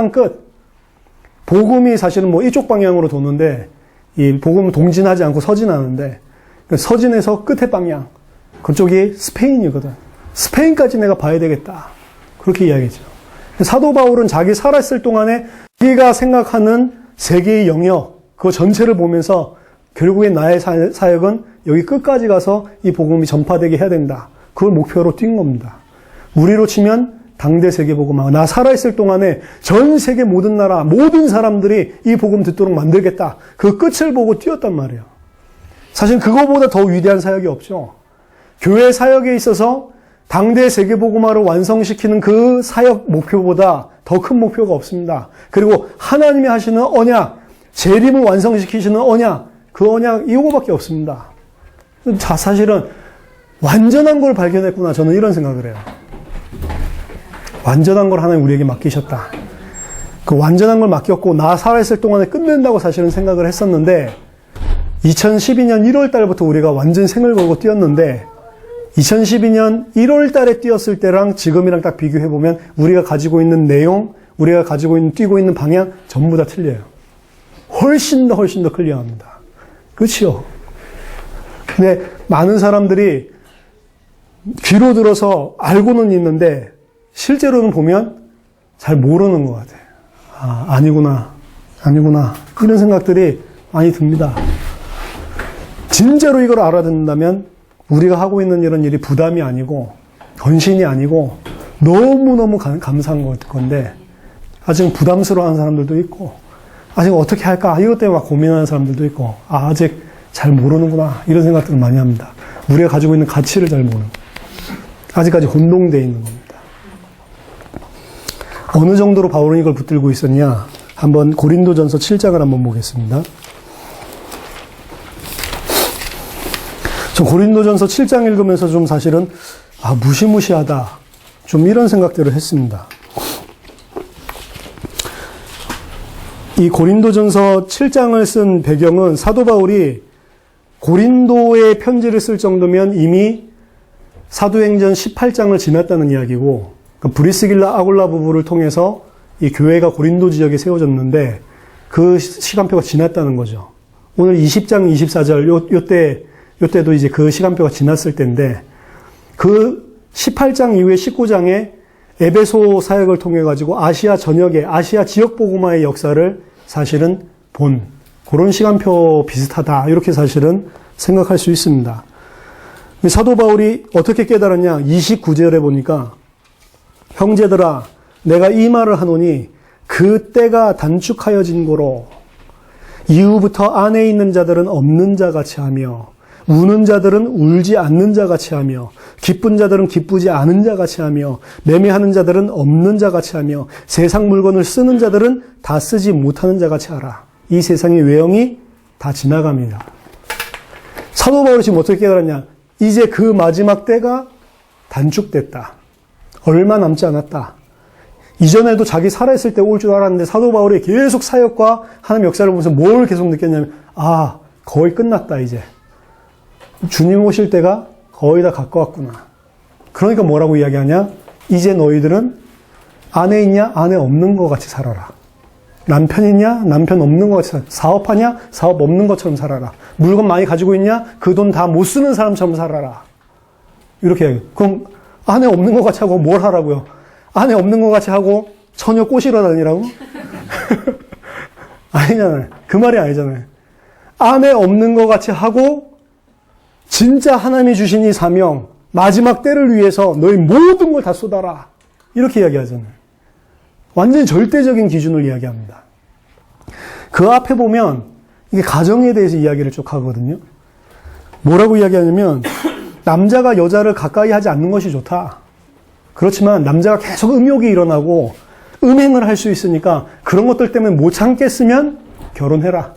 복음이 사실은 뭐 이쪽 방향으로 도는데 이 복음은 동진하지 않고 서진하는데 서진에서 끝의 방향 그쪽이 스페인이거든. 스페인까지 내가 봐야 되겠다. 그렇게 이야기죠. 사도 바울은 자기 살아있을 동안에 자기가 생각하는 세계의 영역 그 전체를 보면서 결국엔 나의 사역은 여기 끝까지 가서 이 복음이 전파되게 해야 된다. 그걸 목표로 뛴 겁니다. 우리로 치면 당대 세계복음화. 나 살아있을 동안에 전 세계 모든 나라, 모든 사람들이 이 복음 듣도록 만들겠다. 그 끝을 보고 뛰었단 말이에요. 사실 그거보다 더 위대한 사역이 없죠. 교회 사역에 있어서 당대 세계복음화를 완성시키는 그 사역 목표보다 더 큰 목표가 없습니다. 그리고 하나님이 하시는 언약, 재림을 완성시키시는 언약, 그 언약 이거밖에 없습니다. 자, 사실은 완전한 걸 발견했구나. 저는 이런 생각을 해요. 완전한 걸 하나님 우리에게 맡기셨다. 그 완전한 걸 맡겼고 나 살아있을 동안에 끝낸다고 사실은 생각을 했었는데 2012년 1월 달부터 우리가 완전 생을 걸고 뛰었는데 2012년 1월 달에 뛰었을 때랑 지금이랑 딱 비교해보면 우리가 가지고 있는 내용, 우리가 가지고 있는 뛰고 있는 방향 전부 다 틀려요. 훨씬 더 클리어합니다. 그렇죠? 근데 많은 사람들이 귀로 들어서 알고는 있는데 실제로는 보면 잘 모르는 것 같아요. 아, 아니구나. 이런 생각들이 많이 듭니다. 진짜로 이걸 알아듣는다면 우리가 하고 있는 이런 일이 부담이 아니고 헌신이 아니고 너무너무 감사한 건데 아직 부담스러워하는 사람들도 있고 아직 어떻게 할까 이것 때문에 막 고민하는 사람들도 있고 아직 잘 모르는구나 이런 생각들을 많이 합니다. 우리가 가지고 있는 가치를 잘 모르는 아직까지 혼동되어 있는 겁니다. 어느 정도로 바울은 이걸 붙들고 있었냐 한번 고린도전서 7장을 한번 보겠습니다. 저 고린도전서 7장 읽으면서 좀 사실은 무시무시하다 좀 이런 생각들을 했습니다. 이 고린도전서 7장을 쓴 배경은 사도 바울이 고린도에 편지를 쓸 정도면 이미 사도행전 18장을 지났다는 이야기고 그러니까 브리스길라 아굴라 부부를 통해서 이 교회가 고린도 지역에 세워졌는데 그 시간표가 지났다는 거죠. 오늘 20장 24절 요때도 이제 그 시간표가 지났을 때인데 그 18장 이후에 19장에 에베소 사역을 통해 가지고 아시아 전역의 아시아 지역 복음화의 역사를 사실은 본 그런 시간표 비슷하다 이렇게 사실은 생각할 수 있습니다. 사도 바울이 어떻게 깨달았냐 29절에 보니까 형제들아 내가 이 말을 하노니 그 때가 단축하여진 고로 이후부터 안에 있는 자들은 없는 자같이 하며 우는 자들은 울지 않는 자같이 하며 기쁜 자들은 기쁘지 않은 자같이 하며 매매하는 자들은 없는 자같이 하며 세상 물건을 쓰는 자들은 다 쓰지 못하는 자같이 하라. 이 세상의 외형이 다 지나갑니다. 사도 바울이 지금 어떻게 깨달았냐? 이제 그 마지막 때가 단축됐다. 얼마 남지 않았다. 이전에도 자기 살아있을 때 올 줄 알았는데 사도 바울이 계속 사역과 하나님 역사를 보면서 뭘 계속 느꼈냐면 거의 끝났다 이제. 주님 오실 때가 거의 다 가까웠구나. 그러니까 뭐라고 이야기하냐? 이제 너희들은 아내 있냐? 아내 없는 것 같이 살아라. 남편 있냐? 남편 없는 것 같이 살아라. 사업하냐? 사업 없는 것처럼 살아라. 물건 많이 가지고 있냐? 그 돈 다 못 쓰는 사람처럼 살아라. 이렇게 이야기해요. 그럼 아내 없는 것 같이 하고 뭘 하라고요? 아내 없는 것 같이 하고 처녀 꼬시러 다니라고? 아니잖아요. 그 말이 아니잖아요. 아내 없는 것 같이 하고 진짜 하나님이 주신 이 사명, 마지막 때를 위해서 너희 모든 걸 다 쏟아라. 이렇게 이야기하잖아요. 완전히 절대적인 기준을 이야기합니다. 그 앞에 보면 이게 가정에 대해서 이야기를 쭉 하거든요. 뭐라고 이야기하냐면 남자가 여자를 가까이 하지 않는 것이 좋다. 그렇지만 남자가 계속 음욕이 일어나고 음행을 할 수 있으니까 그런 것들 때문에 못 참겠으면 결혼해라.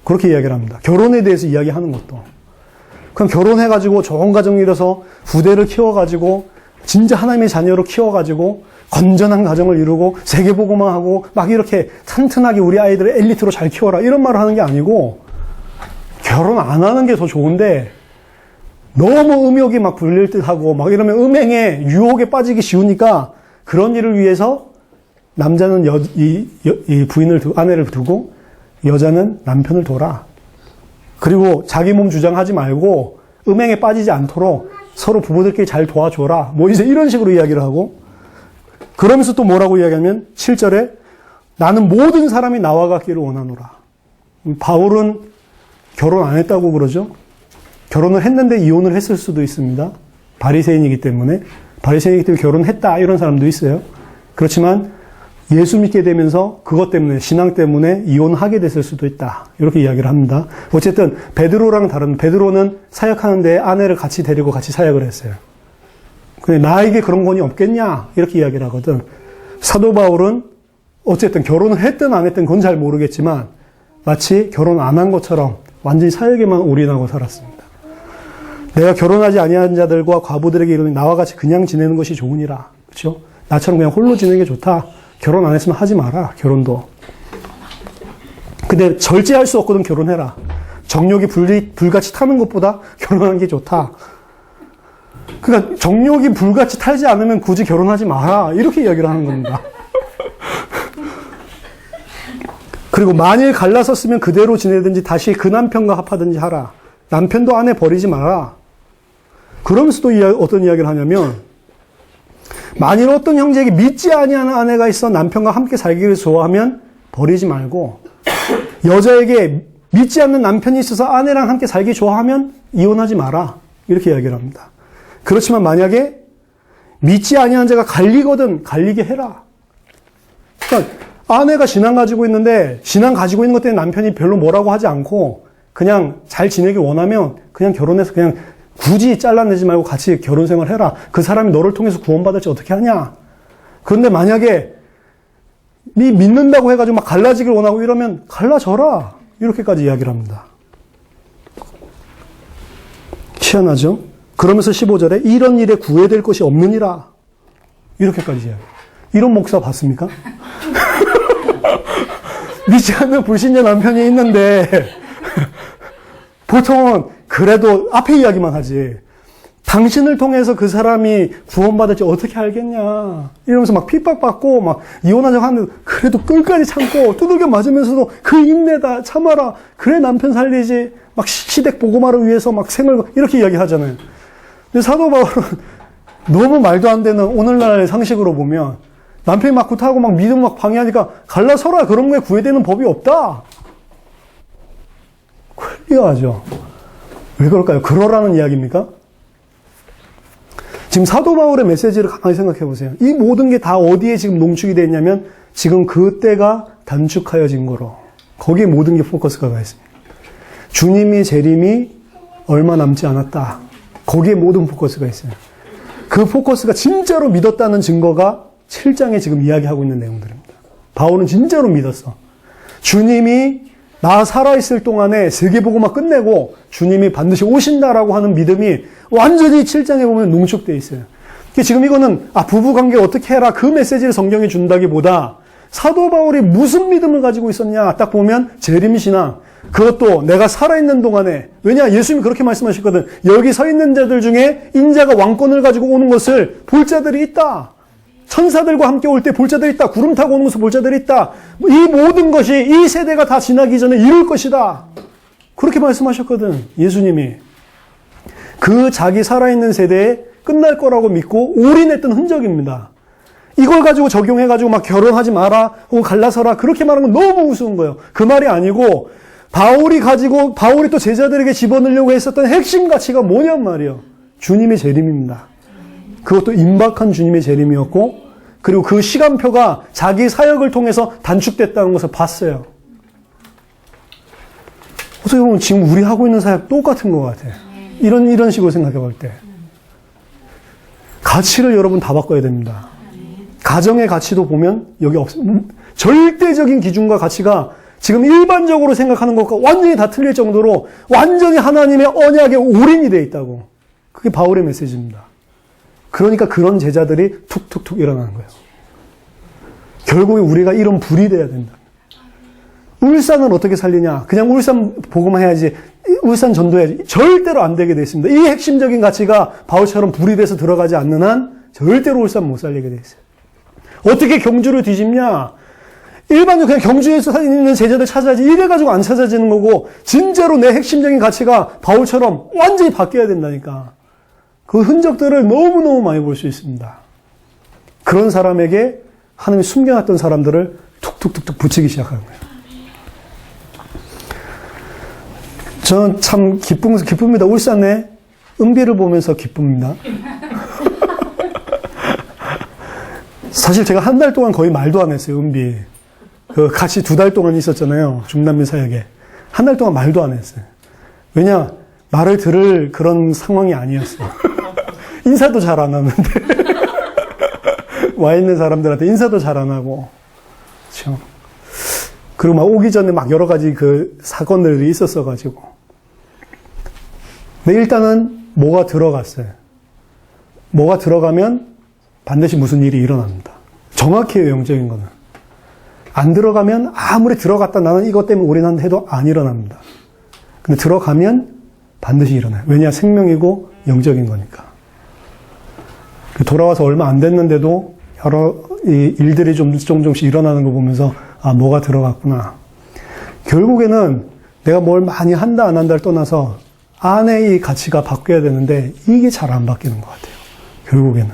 그렇게 이야기를 합니다. 결혼에 대해서 이야기하는 것도. 그럼 결혼해가지고 좋은 가정 이뤄서 후대를 키워가지고 진짜 하나님의 자녀로 키워가지고 건전한 가정을 이루고 세계보고만 하고 막 이렇게 튼튼하게 우리 아이들을 엘리트로 잘 키워라 이런 말을 하는 게 아니고 결혼 안 하는 게 더 좋은데 너무 음욕이 막 불릴 듯하고 막 이러면 음행에 유혹에 빠지기 쉬우니까 그런 일을 위해서 남자는 이 부인을 아내를 두고 여자는 남편을 둬라. 그리고 자기 몸 주장하지 말고 음행에 빠지지 않도록 서로 부부들끼리 잘 도와줘라. 뭐 이제 이런 식으로 이야기를 하고 그러면서 또 뭐라고 이야기하면 7절에 나는 모든 사람이 나와 같기를 원하노라. 바울은 결혼 안 했다고 그러죠. 결혼을 했는데 이혼을 했을 수도 있습니다. 바리새인이기 때문에 결혼했다 이런 사람도 있어요. 그렇지만 예수 믿게 되면서 그것 때문에 신앙 때문에 이혼하게 됐을 수도 있다. 이렇게 이야기를 합니다. 어쨌든 베드로랑 다른 베드로는 사역하는데 아내를 같이 데리고 같이 사역을 했어요. 근데 나에게 그런 권위 없겠냐 이렇게 이야기를 하거든. 사도 바울은 어쨌든 결혼을 했든 안 했든 그건 잘 모르겠지만 마치 결혼 안 한 것처럼 완전히 사역에만 올인하고 살았습니다. 내가 결혼하지 아니한 자들과 과부들에게 이르니 나와 같이 그냥 지내는 것이 좋으니라. 그렇죠? 나처럼 그냥 홀로 지내는 게 좋다. 결혼 안 했으면 하지 마라. 결혼도. 근데 절제할 수 없거든. 결혼해라. 정욕이 불같이 타는 것보다 결혼하는 게 좋다. 그러니까 정욕이 불같이 타지 않으면 굳이 결혼하지 마라. 이렇게 이야기를 하는 겁니다. 그리고 만일 갈라섰으면 그대로 지내든지 다시 그 남편과 합하든지 하라. 남편도 아내 버리지 마라. 그러면서 또 어떤 이야기를 하냐면 만일 어떤 형제에게 믿지 아니하는 아내가 있어 남편과 함께 살기를 좋아하면 버리지 말고 여자에게 믿지 않는 남편이 있어서 아내랑 함께 살기 좋아하면 이혼하지 마라. 이렇게 이야기를 합니다. 그렇지만 만약에 믿지 아니하는 자가 갈리거든 갈리게 해라. 그러니까 아내가 신앙 가지고 있는데 신앙 가지고 있는 것 때문에 남편이 별로 뭐라고 하지 않고 그냥 잘 지내길 원하면 그냥 결혼해서 그냥 굳이 잘라내지 말고 같이 결혼 생활 해라. 그 사람이 너를 통해서 구원받을지 어떻게 하냐. 그런데 만약에 네 믿는다고 해가지고 막 갈라지길 원하고 이러면 갈라져라. 이렇게까지 이야기를 합니다. 희한하죠? 그러면서 15절에 이런 일에 구애될 것이 없느니라. 이렇게까지 이야기해요. 이런 목사 봤습니까? 믿지 않는 불신자 남편이 있는데 보통은 그래도 앞에 이야기만 하지. 당신을 통해서 그 사람이 구원받을지 어떻게 알겠냐. 이러면서 막 핍박받고 막 이혼하자고 하는데 그래도 끝까지 참고 두들겨 맞으면서도 그 인내다 참아라. 그래 남편 살리지. 막 시댁 보고마를 위해서 막 생을 이렇게 이야기하잖아요. 근데 사도 바울은 너무 말도 안 되는 오늘날의 상식으로 보면 남편이 막 굿하고 막 믿음 막 방해하니까 갈라서라. 그런 거에 구애되는 법이 없다. 클리어하죠. 왜 그럴까요? 그러라는 이야기입니까? 지금 사도 바울의 메시지를 가만히 생각해 보세요. 이 모든 게 다 어디에 지금 농축이 되어 있냐면 지금 그때가 단축하여진 거로 거기에 모든 게 포커스가 가 있습니다. 주님이 재림이 얼마 남지 않았다. 거기에 모든 포커스가 있어요. 그 포커스가 진짜로 믿었다는 증거가 7장에 지금 이야기하고 있는 내용들입니다. 바울은 진짜로 믿었어. 주님이 나 살아있을 동안에 세계복음화 끝내고 주님이 반드시 오신다라고 하는 믿음이 완전히 7장에 보면 농축되어 있어요. 지금 이거는 부부관계 어떻게 해라 그 메시지를 성경이 준다기보다 사도 바울이 무슨 믿음을 가지고 있었냐 딱 보면 재림신앙 그것도 내가 살아있는 동안에 왜냐 예수님이 그렇게 말씀하셨거든. 여기 서 있는 자들 중에 인자가 왕권을 가지고 오는 것을 볼 자들이 있다. 천사들과 함께 올 때 볼 자들이 있다. 구름 타고 오는 것을 볼 자들이 있다. 이 모든 것이 이 세대가 다 지나기 전에 이룰 것이다. 그렇게 말씀하셨거든. 예수님이. 그 자기 살아있는 세대에 끝날 거라고 믿고 올인했던 흔적입니다. 이걸 가지고 적용해가지고 막 결혼하지 마라 혹은 갈라서라 그렇게 말하는 건 너무 우스운 거예요. 그 말이 아니고 바울이 또 제자들에게 집어넣으려고 했었던 핵심 가치가 뭐냔 말이에요. 주님의 재림입니다. 그것도 임박한 주님의 재림이었고 그리고 그 시간표가 자기 사역을 통해서 단축됐다는 것을 봤어요. 어떻게 보면 지금 우리 하고 있는 사역 똑같은 것 같아요. 이런 식으로 생각해 볼 때. 가치를 여러분 다 바꿔야 됩니다. 가정의 가치도 보면 여기 절대적인 기준과 가치가 지금 일반적으로 생각하는 것과 완전히 다 틀릴 정도로 완전히 하나님의 언약에 올인이 되어 있다고. 그게 바울의 메시지입니다. 그러니까 그런 제자들이 툭툭툭 일어나는 거예요. 결국에 우리가 이런 불이 돼야 된다. 울산은 어떻게 살리냐? 그냥 울산 보고만 해야지. 울산 전도해야지. 절대로 안 되게 되어 있습니다. 이 핵심적인 가치가 바울처럼 불이 돼서 들어가지 않는 한 절대로 울산 못 살리게 되어 있어요. 어떻게 경주를 뒤집냐? 일반적으로 그냥 경주에서 있는 제자들 찾아야지. 이래가지고 안 찾아지는 거고, 진짜로 내 핵심적인 가치가 바울처럼 완전히 바뀌어야 된다니까. 그 흔적들을 너무너무 많이 볼 수 있습니다. 그런 사람에게 하나님이 숨겨놨던 사람들을 툭툭툭툭 붙이기 시작하는 거예요. 저는 참 기쁩니다. 울산에 은비를 보면서 기쁩니다. 사실 제가 한 달 동안 거의 말도 안 했어요, 은비. 같이 2달 동안 있었잖아요. 중남미 사역에. 한 달 동안 말도 안 했어요. 왜냐? 말을 들을 그런 상황이 아니었어요. 인사도 잘 안 하는데. 와 있는 사람들한테 인사도 잘 안 하고. 그렇죠. 그리고 막 오기 전에 막 여러 가지 그 사건들이 있었어가지고. 근데 일단은 뭐가 들어갔어요. 뭐가 들어가면 반드시 무슨 일이 일어납니다. 정확해요, 영적인 거는. 안 들어가면 아무리 들어갔다 나는 이것 때문에 올인한다 해도 안 일어납니다. 근데 들어가면 반드시 일어나요. 왜냐? 생명이고 영적인 거니까. 돌아와서 얼마 안 됐는데도 여러 일들이 조금씩 일어나는 거 보면서 아, 뭐가 들어갔구나. 결국에는 내가 뭘 많이 한다 안 한다를 떠나서 안의 이 가치가 바뀌어야 되는데 이게 잘 안 바뀌는 것 같아요. 결국에는.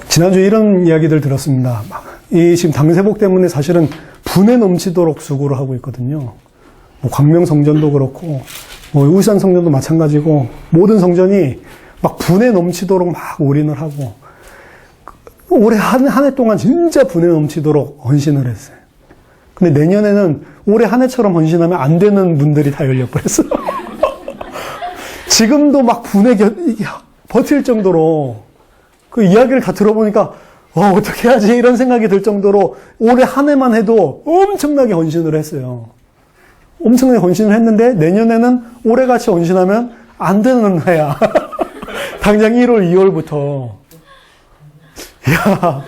지난주에 이런 이야기들 들었습니다. 이 지금 당세복 때문에 사실은 분에 넘치도록 수고를 하고 있거든요. 뭐 광명성전도 그렇고, 뭐 울산성전도 마찬가지고, 모든 성전이 막 분에 넘치도록 막 올인을 하고, 올해 한 해 동안 진짜 분에 넘치도록 헌신을 했어요. 근데 내년에는 올해 한 해처럼 헌신하면 안 되는 분들이 다 열려버렸어요. 지금도 막 분에 버틸 정도로 그 이야기를 다 들어보니까 어떻게 하지? 이런 생각이 들 정도로 올해 한 해만 해도 엄청나게 헌신을 했어요. 엄청나게 헌신을 했는데 내년에는 올해같이 헌신하면 안 되는 해야. 당장 1월, 2월부터. 야,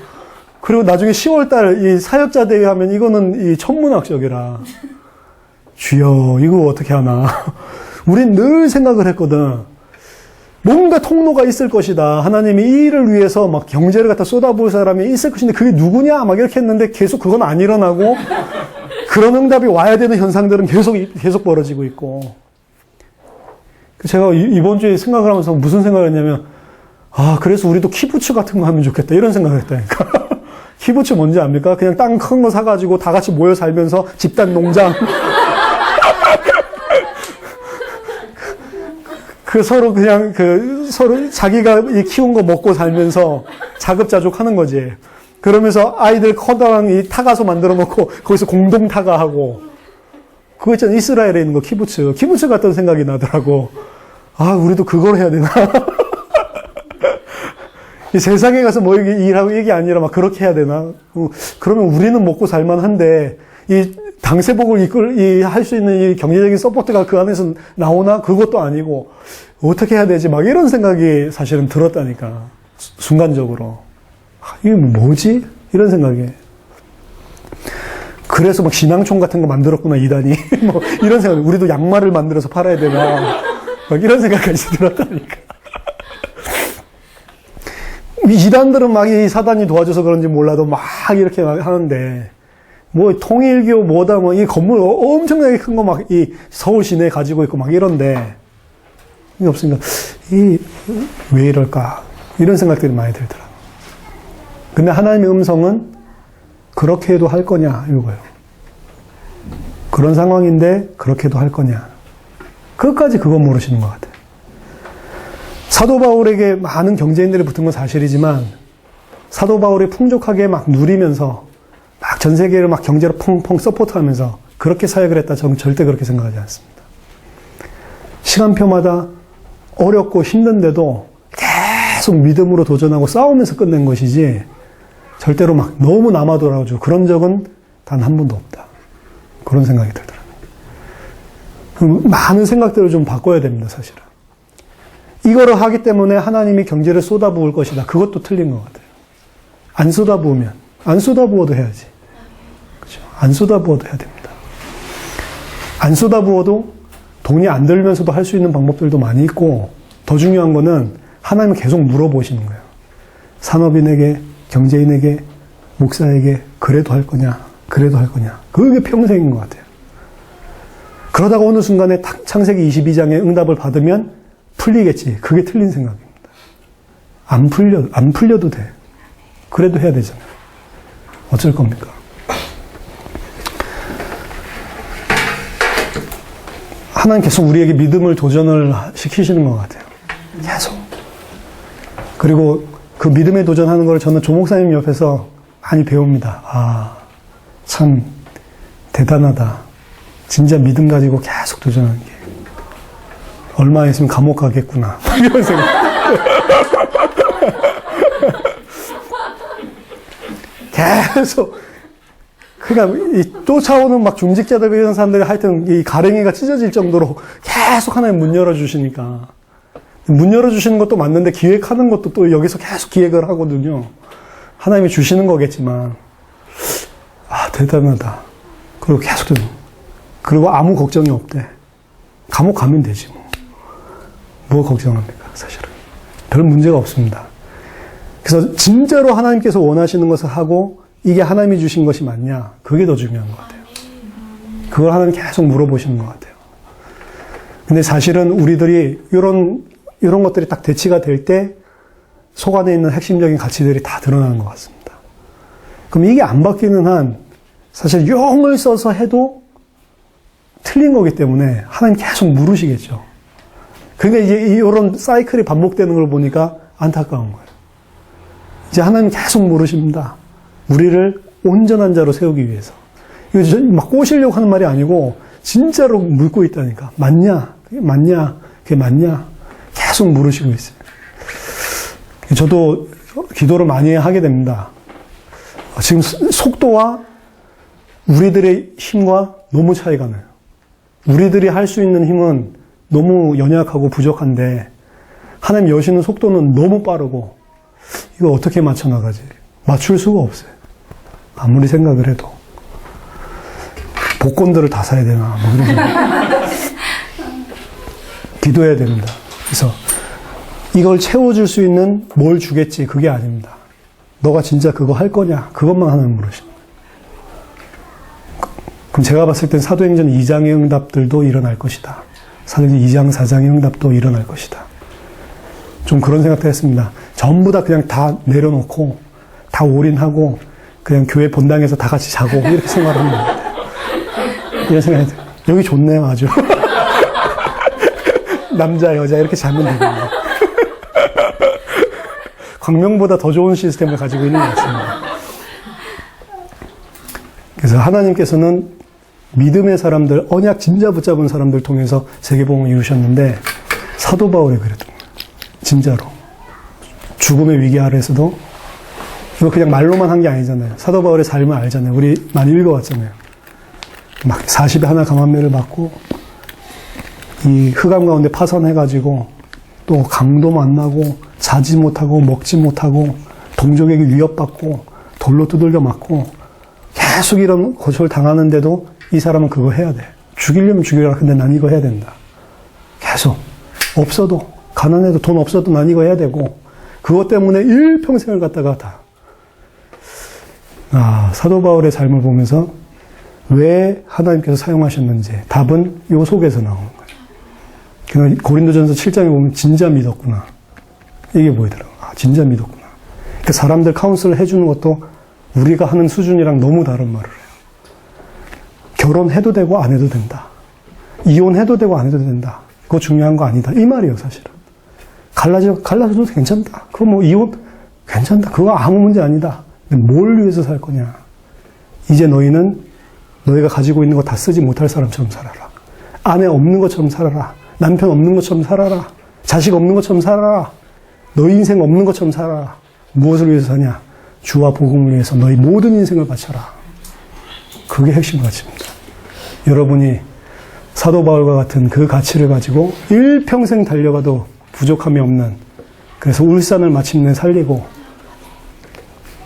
그리고 나중에 10월달 이 사역자 대회 하면 이거는 이 천문학적이라. 주여, 이거 어떻게 하나. 우린 늘 생각을 했거든. 뭔가 통로가 있을 것이다. 하나님이 이 일을 위해서 막 경제를 갖다 쏟아부을 사람이 있을 것인데 그게 누구냐? 막 이렇게 했는데 계속 그건 안 일어나고 그런 응답이 와야 되는 현상들은 계속 벌어지고 있고. 제가 이번 주에 생각을 하면서 무슨 생각을 했냐면 아, 그래서 우리도 키부츠 같은 거 하면 좋겠다. 이런 생각을 했다니까. 키부츠 뭔지 압니까? 그냥 땅 큰 거 사가지고 다 같이 모여 살면서 집단 농장. 서로 그냥 서로 자기가 키운 거 먹고 살면서 자급자족 하는 거지. 그러면서 아이들 커다란 이 타가소 만들어 놓고 거기서 공동 타가하고. 그거 있잖아. 이스라엘에 있는 거 키부츠. 키부츠 같던 생각이 나더라고. 아, 우리도 그걸 해야 되나? 이 세상에 가서 뭐 일하고 이게 아니라 막 그렇게 해야 되나? 그러면 우리는 먹고 살만한데, 이 당세복을 할 수 있는 이 경제적인 서포트가 그 안에서 나오나? 그것도 아니고, 어떻게 해야 되지? 막 이런 생각이 사실은 들었다니까. 순간적으로. 아, 이게 뭐지? 이런 생각이. 그래서 막 신앙총 같은 거 만들었구나, 이단이. 뭐, 이런 생각. 우리도 양말을 만들어서 팔아야 되나. 막 이런 생각까지 들었다니까. 이단들은 막 이 사단이 도와줘서 그런지 몰라도 막 이렇게 막 하는데, 뭐 통일교 뭐다 뭐 이 건물 엄청나게 큰 거 막 이 서울 시내에 가지고 있고 막 이런데, 이게 없으니까, 왜 이럴까? 이런 생각들이 많이 들더라고요. 근데 하나님의 음성은 그렇게 해도 할 거냐, 이거예요. 그런 상황인데, 그렇게도 할 거냐. 끝까지 그거 모르시는 것 같아요. 사도 바울에게 많은 경제인들이 붙은 건 사실이지만 사도 바울이 풍족하게 막 누리면서 막 전 세계를 막 경제로 펑펑 서포트하면서 그렇게 사역을 했다. 저는 절대 그렇게 생각하지 않습니다. 시간표마다 어렵고 힘든데도 계속 믿음으로 도전하고 싸우면서 끝낸 것이지 절대로 막 너무 남아 돌아가지고 그런 적은 단 한 번도 없다. 그런 생각이 들더라고요. 많은 생각들을 좀 바꿔야 됩니다, 사실은. 이거를 하기 때문에 하나님이 경제를 쏟아부을 것이다. 그것도 틀린 것 같아요. 안 쏟아부어도 해야지. 그렇죠? 안 쏟아부어도 해야 됩니다. 안 쏟아부어도 돈이 안 들면서도 할 수 있는 방법들도 많이 있고, 더 중요한 거는 하나님은 계속 물어보시는 거예요. 산업인에게, 경제인에게, 목사에게 그래도 할 거냐, 그래도 할 거냐. 그게 평생인 것 같아요. 그러다가 어느 순간에 창세기 22장의 응답을 받으면 풀리겠지. 그게 틀린 생각입니다. 안 풀려도 돼. 그래도 해야 되잖아요. 어쩔 겁니까? 하나님 계속 우리에게 믿음을 도전을 시키시는 것 같아요. 계속. 그리고 그 믿음에 도전하는 걸 저는 조 목사님 옆에서 많이 배웁니다. 아, 참 대단하다. 진짜 믿음 가지고 계속 도전하는 게. 얼마 있으면 감옥 가겠구나. 이런 생각. 계속. 그러니까 이 쫓아오는 막 중직자들 이런 사람들이 하여튼 이 가랭이가 찢어질 정도로 계속 하나님 문 열어주시니까. 문 열어주시는 것도 맞는데 기획하는 것도 또 여기서 계속 기획을 하거든요. 하나님이 주시는 거겠지만. 아, 대단하다. 그리고 계속 그리고 아무 걱정이 없대. 감옥 가면 되지 뭐. 뭐 걱정합니까, 사실은. 별 문제가 없습니다. 그래서 진짜로 하나님께서 원하시는 것을 하고 이게 하나님이 주신 것이 맞냐? 그게 더 중요한 것 같아요. 그걸 하나님 계속 물어보시는 것 같아요. 근데 사실은 우리들이 이런 것들이 딱 대치가 될 때 속 안에 있는 핵심적인 가치들이 다 드러나는 것 같습니다. 그럼 이게 안 바뀌는 한 사실 용을 써서 해도 틀린 거기 때문에 하나님 계속 물으시겠죠. 그러니까 이제 이런 사이클이 반복되는 걸 보니까 안타까운 거예요. 이제 하나님 계속 물으십니다. 우리를 온전한 자로 세우기 위해서. 이거 막 꼬시려고 하는 말이 아니고 진짜로 묻고 있다니까. 맞냐? 그게 맞냐? 그게 맞냐? 계속 물으시고 있어요. 저도 기도를 많이 하게 됩니다. 지금 속도와 우리들의 힘과 너무 차이가 나요. 우리들이 할 수 있는 힘은 너무 연약하고 부족한데 하나님 여시는 속도는 너무 빠르고 이거 어떻게 맞춰 나가지? 맞출 수가 없어요. 아무리 생각을 해도. 복권들을 다 사야 되나? 뭐 이런 기도해야 됩니다. 그래서 이걸 채워줄 수 있는 뭘 주겠지 그게 아닙니다. 너가 진짜 그거 할 거냐? 그것만 하나님 물으시는 거예요. 그럼 제가 봤을 땐 사도행전 2장의 응답들도 일어날 것이다. 사도행전 2장, 4장의 응답도 일어날 것이다. 좀 그런 생각도 했습니다. 전부 다 그냥 다 내려놓고 다 올인하고 그냥 교회 본당에서 다 같이 자고 이렇게 생각을 하는 것 같아요. 이런 생각이 들어요. 여기 좋네요, 아주. 남자, 여자 이렇게 자면 되겠네요. 광명보다 더 좋은 시스템을 가지고 있는 것 같습니다. 그래서 하나님께서는 믿음의 사람들, 언약 진짜 붙잡은 사람들 통해서 세계복음을 이루셨는데 사도 바울이 그랬던 거예요. 진짜로. 죽음의 위기 아래에서도 이거 그냥 말로만 한 게 아니잖아요. 사도 바울의 삶을 알잖아요. 우리 많이 읽어왔잖아요. 막 40에 하나 감한매를 받고 이 흑암 가운데 파선해가지고 또 강도 만나고 자지 못하고 먹지 못하고 동족에게 위협받고 돌로 두들겨 맞고 계속 이런 고초를 당하는데도 이 사람은 그거 해야 돼. 죽이려면 죽여라. 근데 난 이거 해야 된다. 계속. 없어도 가난해도 돈 없어도 난 이거 해야 되고 그것 때문에 일평생을 갖다가 다. 사도 바울의 삶을 보면서 왜 하나님께서 사용하셨는지 답은 요 속에서 나오는 거예요. 그러니까 고린도전서 7장에 보면 진짜 믿었구나. 이게 보이더라고요. 진짜 믿었구나. 그러니까 사람들 카운슬을 해주는 것도 우리가 하는 수준이랑 너무 다른 말을 해요. 결혼해도 되고 안 해도 된다. 이혼해도 되고 안 해도 된다. 그거 중요한 거 아니다. 이 말이에요, 사실은. 갈라져도 괜찮다. 그거 뭐 이혼 괜찮다. 그거 아무 문제 아니다. 근데 뭘 위해서 살 거냐. 이제 너희는 너희가 가지고 있는 거 다 쓰지 못할 사람처럼 살아라. 아내 없는 것처럼 살아라. 남편 없는 것처럼 살아라. 자식 없는 것처럼 살아라. 너희 인생 없는 것처럼 살아라. 무엇을 위해서 사냐? 주와 복음을 위해서 너희 모든 인생을 바쳐라. 그게 핵심 가치입니다. 여러분이 사도 바울과 같은 그 가치를 가지고 일평생 달려가도 부족함이 없는, 그래서 울산을 마침내 살리고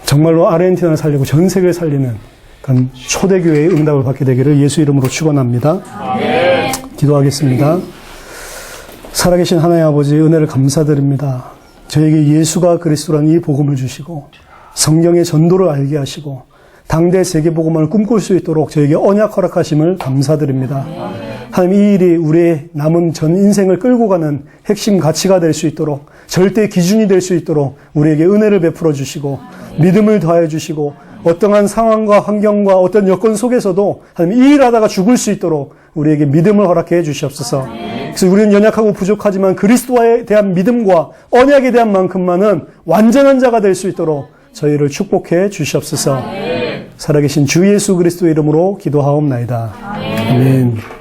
정말로 아르헨티나를 살리고 전 세계를 살리는 그런 초대교회의 응답을 받게 되기를 예수 이름으로 축원합니다. 기도하겠습니다. 살아계신 하나님 아버지, 은혜를 감사드립니다. 저에게 예수가 그리스도라는 이 복음을 주시고 성경의 전도를 알게 하시고 당대 세계복음을 꿈꿀 수 있도록 저에게 언약 허락하심을 감사드립니다. 하나님, 이 일이 우리의 남은 전 인생을 끌고 가는 핵심 가치가 될 수 있도록, 절대 기준이 될 수 있도록 우리에게 은혜를 베풀어 주시고 믿음을 더하여 주시고, 어떠한 상황과 환경과 어떤 여건 속에서도 하나님 이 일하다가 죽을 수 있도록 우리에게 믿음을 허락해 주시옵소서. 그래서 우리는 연약하고 부족하지만 그리스도에 대한 믿음과 언약에 대한 만큼만은 완전한 자가 될 수 있도록 저희를 축복해 주시옵소서. 살아계신 주 예수 그리스도의 이름으로 기도하옵나이다. 아멘.